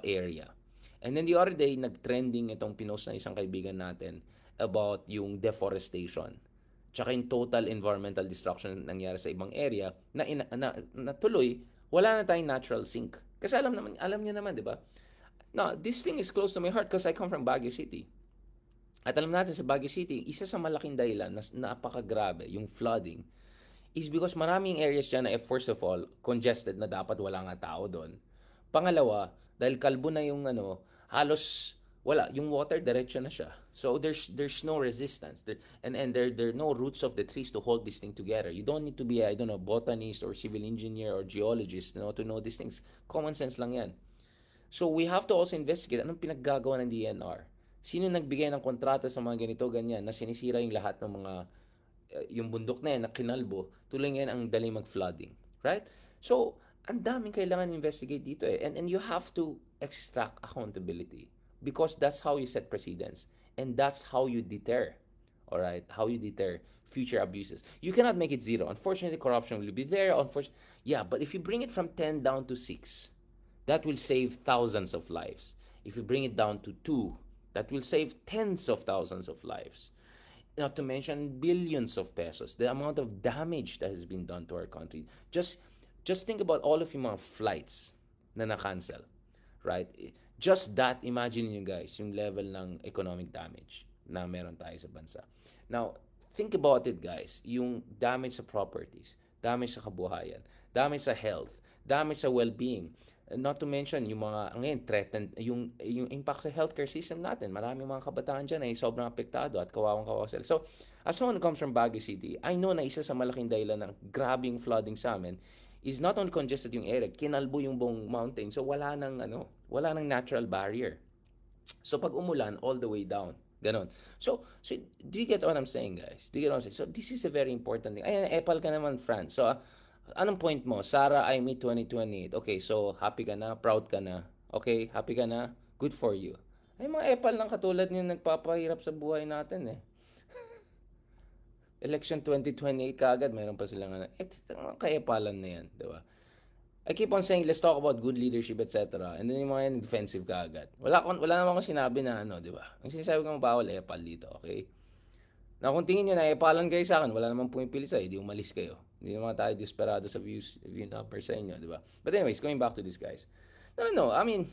area. And then the other day, nag-trending itong pinost na isang kaibigan natin about yung deforestation. Tsaka yung total environmental destruction na nangyari sa ibang area na tuloy, wala na tayong natural sink. Kasi alam niya naman, di ba? Now, this thing is close to my heart because I come from Baguio City. At alam natin sa Baguio City, isa sa malaking dahilan na napakagrabe, yung flooding, is because maraming areas dyan na first of all, congested na dapat wala nga tao doon. Pangalawa, dahil kalbo na yung halos wala, yung water diretso na siya. So there's no resistance. There are no roots of the trees to hold this thing together. You don't need to be, I don't know, botanist or civil engineer or geologist, you know, to know these things. Common sense lang yan. So we have to also investigate anong pinaggagawa ng DNR. Sino nagbigay ng kontrata sa mga ganito, ganyan, na sinisira yung lahat ng mga, yung bundok na yan, na kinalbo, tuloy ngayon ang dali mag-flooding. Right? So, ang daming kailangan investigate dito eh. And you have to extract accountability. Because that's how you set precedents. And that's how you deter. Alright? How you deter future abuses. You cannot make it zero. Unfortunately, corruption will be there. Yeah, but if you bring it from 10 down to 6, that will save thousands of lives. If you bring it down to 2, that will save tens of thousands of lives. Not to mention billions of pesos. The amount of damage that has been done to our country. Just think about all of yung mga flights na na-cancel. Right? Just that, imagine nyo guys, yung level ng economic damage na meron tayo sa bansa. Now, think about it guys, yung damage sa properties, damage sa kabuhayan, damage sa health, damage sa well-being. Not to mention, yung mga, ngayon, threatened, yung impact sa healthcare system natin. Maraming mga kabataan dyan ay sobrang apektado at kawawang-kawawa sila. So, as someone who comes from Baguio City, I know na isa sa malaking dahilan ng grabing flooding sa amin is not only congested yung area, kinalbo yung buong mountain. So, wala nang natural barrier. So, pag umulan, all the way down. Ganon. So do you get what I'm saying, guys? Do you get what I'm saying? So, this is a very important thing. Ayan, epal ka naman, Fran. So, anong point mo? Sarah, I meet 2028. Okay, so, happy ka na? Proud ka na? Okay, happy ka na? Good for you. Ay, mga epal lang katulad niyo nagpapahirap sa buhay natin eh. Election 2028 kaagad, mayroon pa silang kaepalan na yan, di ba? I keep on saying, let's talk about good leadership, etc. And then yung mga yan, defensive ka agad. Wala naman akong sinabi na ano, di ba? Ang sinasabi ko, bawal epal dito, okay? Na kung tingin nyo na epalan kayo sa akin, wala namang pumipilit sa'yo, di umalis kayo. Hindi naman tayo desperado sa views number sa inyo, di ba? But anyways, going back to these guys. No, I mean,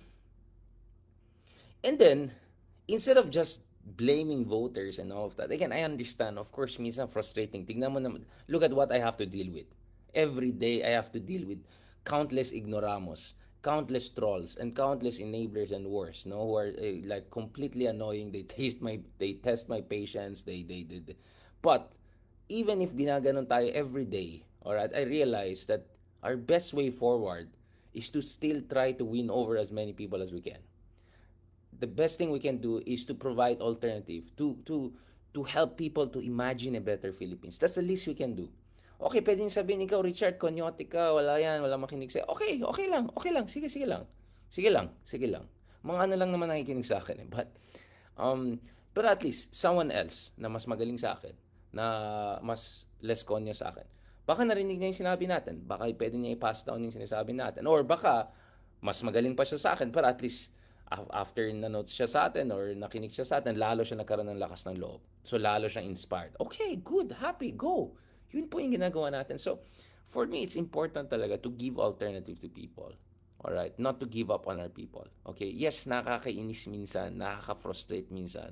and then, instead of just blaming voters and all of that, again, I understand, of course, minsan frustrating. Tingnan mo naman, look at what I have to deal with. Every day, I have to deal with countless ignoramos, countless trolls, and countless enablers and worse, no, who are like completely annoying. They test my patience. They. But even if binaganon tayo every day, alright, I realize that our best way forward is to still try to win over as many people as we can. The best thing we can do is to provide alternative to help people to imagine a better Philippines. That's the least we can do. Okay, pwedeng sabihin ikaw, Richard, konyotic ka, wala yan, wala makinig sa'yo. Okay lang, sige lang. Sige lang. Mga ano lang naman nakikinig sa akin. But at least, someone else na mas magaling sa akin, na mas less konyo sa akin, baka narinig niya yung sinabi natin, baka pwede niya i-pass down yung sinasabi natin, or baka mas magaling pa siya sa akin, but at least, after na-note siya sa atin or nakinig siya sa atin, lalo siya nagkaroon ng lakas ng loob. So, lalo siyang inspired. Okay, good, happy, go. Yun po yung ginagawa natin. So, for me, it's important talaga to give alternative to people. Alright? Not to give up on our people. Okay? Yes, nakakainis minsan, nakaka-frustrate minsan.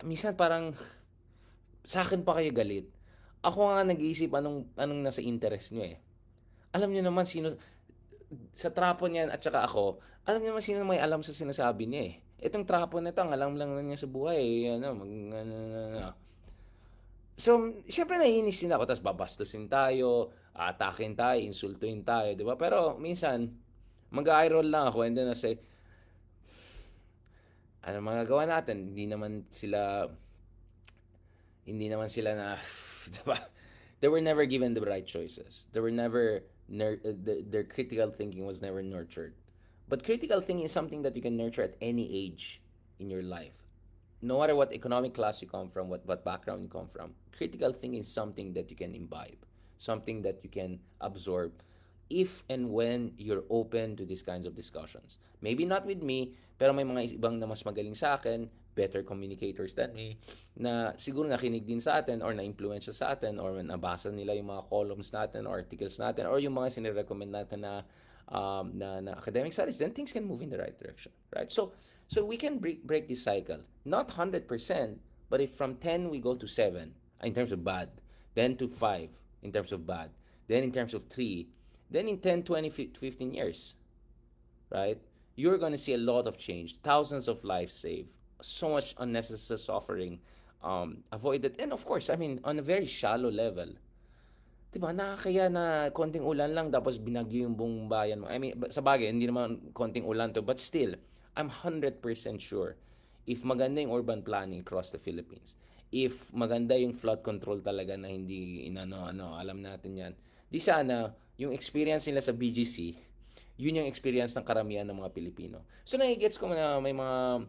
Minsan parang, sa akin pa kayo galit. Ako nga nag-iisip anong nasa interest nyo eh. Alam nyo naman sino, sa trapo niyan at saka ako, alam niyo naman sino may alam sa sinasabi niya eh. Itong trapo na ito, ang alam lang niya sa buhay. So, syempre naiinis din ako, tapos babastusin tayo, atakin tayo, insultuin tayo, di ba? Pero minsan, mag-eye roll lang ako and then I say, ano magagawa natin? Hindi naman sila na, di ba? They were never given the right choices. They were never, their critical thinking was never nurtured. But critical thinking is something that you can nurture at any age in your life. No matter what economic class you come from, what background you come from, critical thinking is something that you can imbibe, something that you can absorb if and when you're open to these kinds of discussions. Maybe not with me, pero may mga ibang na mas magaling sa akin, better communicators than me, na siguro nakinig din sa atin or na-influensya sa atin or nabasa nila yung mga columns natin or articles natin or yung mga sinirecommend natin na academic studies, then things can move in the right direction, right? So we can break this cycle. Not 100%, but if from 10 we go to 7 in terms of bad, then to 5 in terms of bad, then in terms of 3, then in 10, 20, 15 years, right? You're going to see a lot of change, thousands of lives saved, so much unnecessary suffering avoided. And of course, I mean, on a very shallow level, diba, nakakaya na konting ulan lang tapos binagyo yung buong bayan mo. I mean, sa bagay, hindi naman konting ulan to, but still, I'm 100% sure if maganda yung urban planning across the Philippines, if maganda yung flood control talaga na hindi alam natin yan, di sana yung experience nila sa BGC, yun yung experience ng karamihan ng mga Pilipino. So nagigets ko na may mga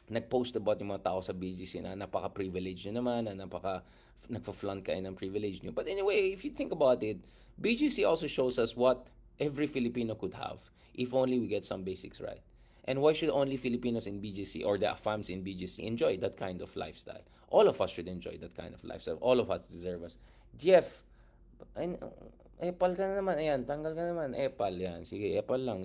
nag-post about yung mga tao sa BGC na napaka-privileged nyo naman, na nagpa-flaunt kayo ng privilege nyo. But anyway, if you think about it, BGC also shows us what every Filipino could have if only we get some basics right. And why should only Filipinos in BGC or the AFAMs in BGC enjoy that kind of lifestyle? All of us should enjoy that kind of lifestyle. All of us deserve us. Jeff, epal ka na naman. Ayan, tanggal ka naman. Epal yan. Sige, epal lang.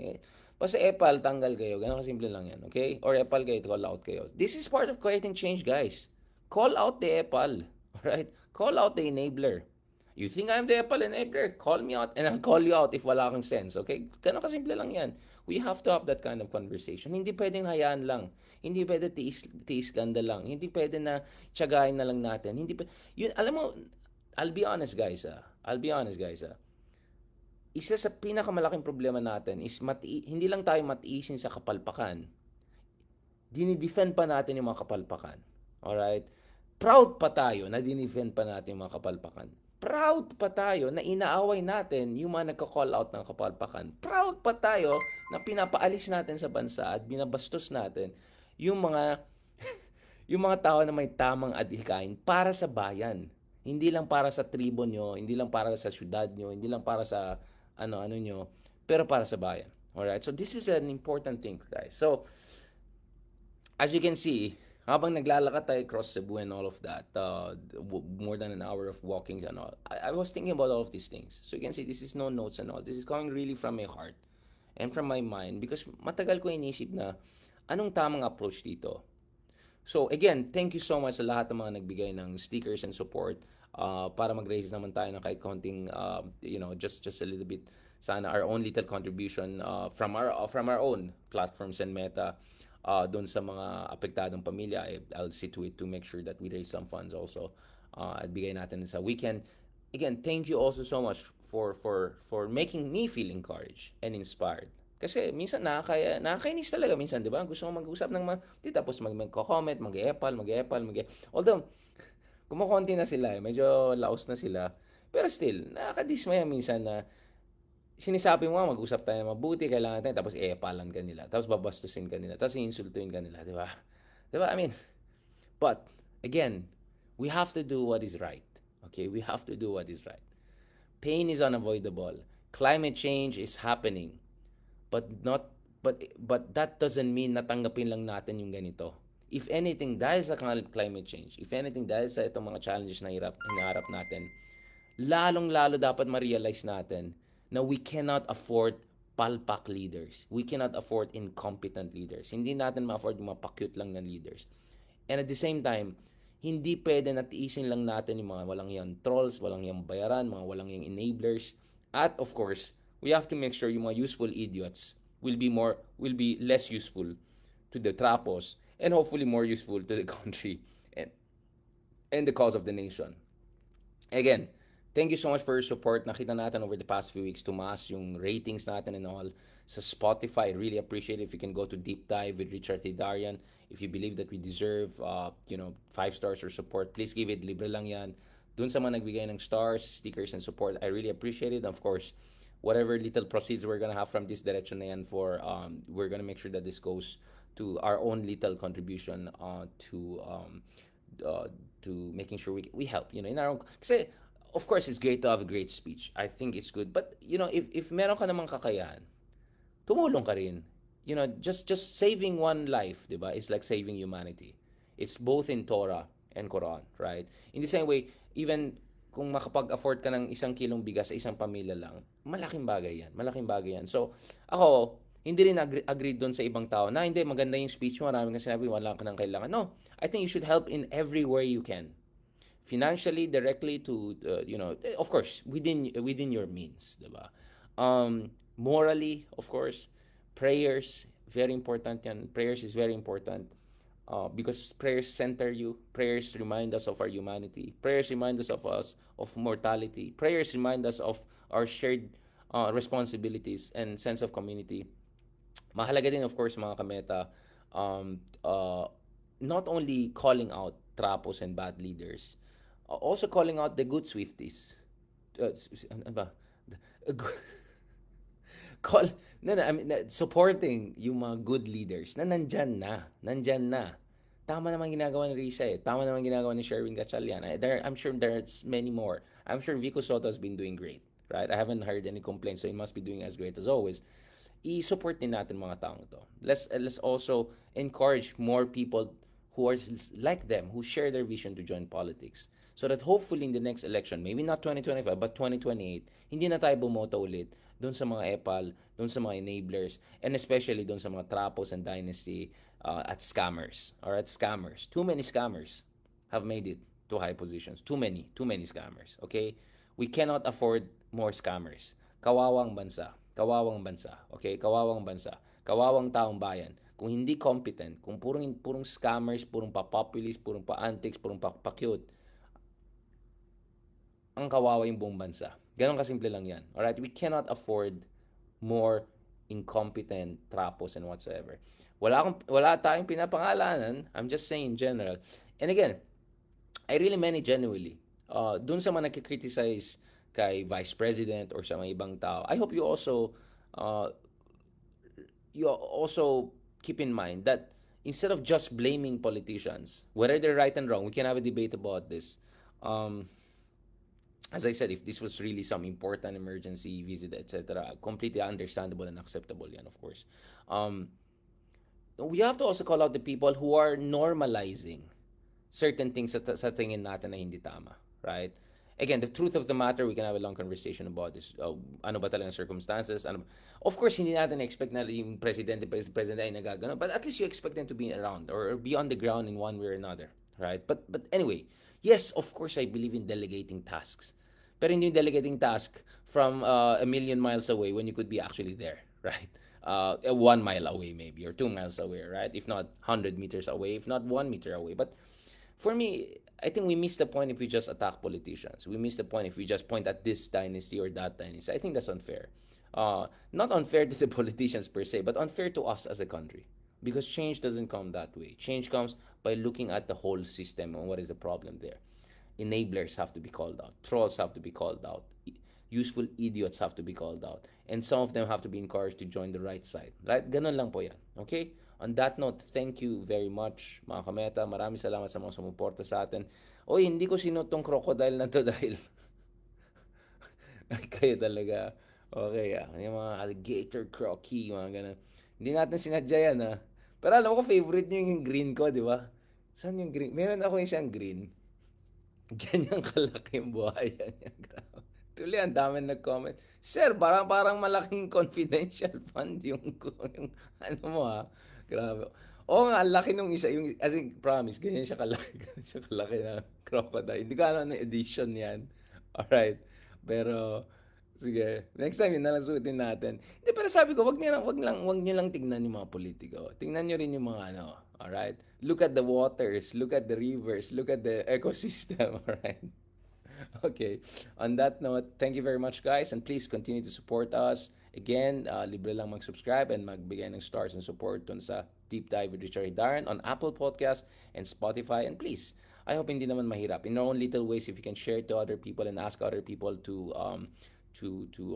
Basta epal, tanggal kayo. Ganun kasimple lang yan. Okay? Or epal kayo, call out kayo. This is part of creating change, guys. Call out the epal. Alright? Call out the enabler. You think I'm the epal enabler? Call me out and I'll call you out if wala kang sense. Okay? Ganun kasimple lang yan. We have to have that kind of conversation. Hindi pwedeng hayaan lang. Hindi pwede tiis ganda lang. Hindi pwede na tiyagain na lang natin. Hindi yun, alam mo, I'll be honest guys. Isa sa pinakamalaking problema natin is hindi lang tayo matiisin sa kapalpakan. Dinidefend pa natin yung mga kapalpakan. Alright? Proud pa tayo na dinidefend pa natin yung mga kapalpakan. Proud pa tayo na inaaway natin yung mga nagka-call out ng kapalpakan. Proud pa tayo na pinapaalis natin sa bansa at binabastos natin yung mga tao na may tamang adhikain para sa bayan. Hindi lang para sa tribo nyo, hindi lang para sa syudad nyo, hindi lang para sa ano nyo, pero para sa bayan. Alright? So this is an important thing, guys. So as you can see, habang naglalakad tayo across Cebu and all of that, more than an hour of walking and all, I was thinking about all of these things. So you can see, this is no notes and all. This is coming really from my heart and from my mind because matagal ko inisip na anong tamang approach dito. So again, thank you so much sa lahat ng mga nagbigay ng stickers and support para mag-raise naman tayo ng kahit konting, just a little bit, sana our own little contribution from our own platforms and Meta doon sa mga apektadong pamilya. I'll see to it to make sure that we raise some funds also at bigay natin sa weekend. Again, thank you also so much for making me feel encouraged and inspired. Kasi minsan nakakainis talaga minsan, di ba? Gusto ko mag-usap ng tapos mag-comment, mag-epal. Although, kumukonti na sila, medyo laos na sila. Pero still, nakakadismaya minsan na sinasabi mo mag-usap tayo mabuti, kailangan tayo, tapos epalan ka nila, tapos babastusin ka nila, tapos insultuin ka nila, di ba? Di ba? I mean, but, again, we have to do what is right. Okay? We have to do what is right. Pain is unavoidable. Climate change is happening. But that doesn't mean natanggapin lang natin yung ganito. If anything, dahil sa climate change, if anything, dahil sa itong mga challenges na hinaharap natin, lalong-lalo dapat ma-realize natin na we cannot afford palpak leaders. We cannot afford incompetent leaders. Hindi natin ma-afford yung mga pa-cute lang na leaders. And at the same time, hindi pwede na tiisin lang natin yung mga walang yung trolls, walang yung bayaran, mga walang yung enablers. At of course, we have to make sure yung mga useful idiots will be less useful to the trapos and hopefully more useful to the country and the cause of the nation. Again, thank you so much for your support. Nakita natin over the past few weeks, tumaas yung ratings natin and all. Sa Spotify, I really appreciate it if you can go to Deep Dive with Richard Tidarian. If you believe that we deserve 5 stars or support, please give it. Libre lang yan. Dun sa mga nagbigay ng stars, stickers, and support, I really appreciate it. Of course, whatever little proceeds we're gonna have from this direction na yan we're gonna make sure that this goes to our own little contribution to making sure we help, in our own. Kasi, of course, it's great to have a great speech. I think it's good. But, if meron ka namang kakayahan, tumulong ka rin. Just saving one life, di ba, is like saving humanity. It's both in Torah and Quran, right? In the same way, even kung makapag-afford ka ng 1 kilong bigas sa isang pamilya lang, malaking bagay yan. So, ako, hindi rin agree doon sa ibang tao na hindi, maganda yung speech mo, maraming kasi sinabi, wala ka ng kailangan. No, I think you should help in every way you can. Financially, directly to, of course, within your means, diba? Morally, of course, prayers, very important yan. Prayers is very important. Because prayers center you. Prayers remind us of our humanity. Prayers remind us of mortality. Prayers remind us of our shared responsibilities and sense of community. Mahalaga din, of course, mga kameta, not only calling out trapos and bad leaders, also calling out the good Swifties. Supporting yung mga good leaders na nandyan na. Tama naman ginagawa ni Risa Tama naman ginagawa ni Sherwin Gatchalian. I'm sure there's many more. I'm sure Vico Soto has been doing great, right? I haven't heard any complaints, so he must be doing as great as always. I-support din natin mga taong to. Let's also encourage more people who are like them, who share their vision to join politics. So that hopefully in the next election, maybe not 2025, but 2028, hindi na tayo bumoto ulit doon sa mga epal, doon sa mga enablers, and especially doon sa mga trapos and dynasty at scammers. Alright, scammers. Too many scammers have made it to high positions. Too many scammers. Okay? We cannot afford more scammers. Kawawang bansa. Okay? Kawawang bansa. Kawawang taong bayan. Kung hindi competent, kung purong scammers, purong pa-populist, purong pa-antics, purong pa-cute, ang kawawa yung buong bansa. Ganon kasimple lang yan. Alright? We cannot afford more incompetent trapos and whatsoever. Wala tayong pinapangalanan. I'm just saying in general. And again, I really mean it genuinely. Dun sa mga nagkikriticize kay Vice President or sa mga ibang tao, I hope you also keep in mind that instead of just blaming politicians, whether they're right and wrong, we can have a debate about this. as I said, if this was really some important emergency visit, etc., completely understandable and acceptable yan, of course. Um, we have to also call out the people who are normalizing certain things sa tingin natin na hindi tama, right? Again, the truth of the matter, we can have a long conversation about this. Ano ba talagang circumstances? Ano, of course, hindi natin expect na yung president ay nagagano, but at least you expect them to be around or be on the ground in one way or another, right? But anyway, yes, of course, I believe in delegating tasks. Pero hindi yung delegating task from a million miles away when you could be actually there, right? 1 mile away maybe or 2 miles away, right? If not 100 meters away, if not 1 meter away. But for me, I think we miss the point if we just attack politicians. We miss the point if we just point at this dynasty or that dynasty. I think that's unfair. Not unfair to the politicians per se, but unfair to us as a country. Because change doesn't come that way. Change comes by looking at the whole system and what is the problem there. Enablers have to be called out. Trolls have to be called out. Useful idiots have to be called out. And some of them have to be encouraged to join the right side. Right? Ganun lang po yan. Okay? On that note, thank you very much, mga kameta. Maraming salamat sa mga sumuporta sa atin. Oy, hindi ko sinot tong crocodile na to dahil kayo talaga. Okay, yung mga alligator croaky, mga ganun. Hindi natin sinadya yan, Pero alam ko, favorite niyo yung green ko, di ba? Saan yung green? Meron ako yung siyang green. Ganyan kalaki yung buhaya niya. Grabe. Tuloy, ang dami nag-comment. Sir, parang malaking confidential fund yung ano mo Grabe. Oo nga, ang laki nung isa. Yung, as in, promise, ganyan siya kalaki. Ganyan siya kalaki na crocodile. Hindi ko alam na edition yan. Alright. Pero, sige. Next time, yun na lang suotin natin. Hindi, pero sabi ko, wag niyo lang tignan yung mga politiko. Tignan niyo rin yung mga ano. Alright? Look at the waters. Look at the rivers. Look at the ecosystem. Alright? Okay. On that note, thank you very much, guys, and please continue to support us. Again, libre lang mag-subscribe and magbigay ng stars and support dun sa Deep Dive with Richard Darren on Apple Podcast and Spotify. And please, I hope hindi naman mahirap. In our own little ways, if you can share it to other people and ask other people to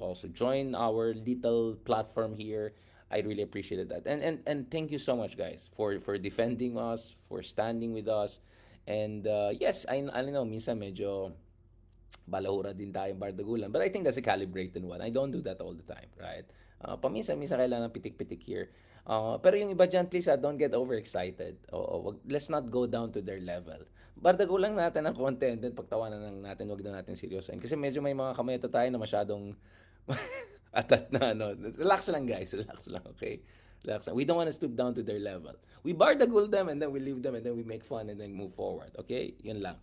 also join our little platform here, I really appreciated that. And thank you so much, guys, for defending us, for standing with us. And yes, I know minsan medyo balahura din tayong bardagulan. But I think that's a calibrated one. I don't do that all the time, right? Paminsan-minsan kailangan pitik-pitik here. Pero yung iba dyan, please, don't get overexcited. Let's not go down to their level. Bardagulan natin ang content and pagtawanan lang natin, wag na natin seryosoin. Kasi medyo may mga kameta tayo na masyadong atat na ano. Relax lang, guys. Relax lang, okay? Relax lang. We don't want to stoop down to their level. We bardagul them and then we leave them and then we make fun and then move forward. Okay? Yun lang.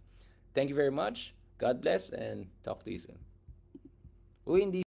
Thank you very much. God bless and talk to you soon. Uy, hindi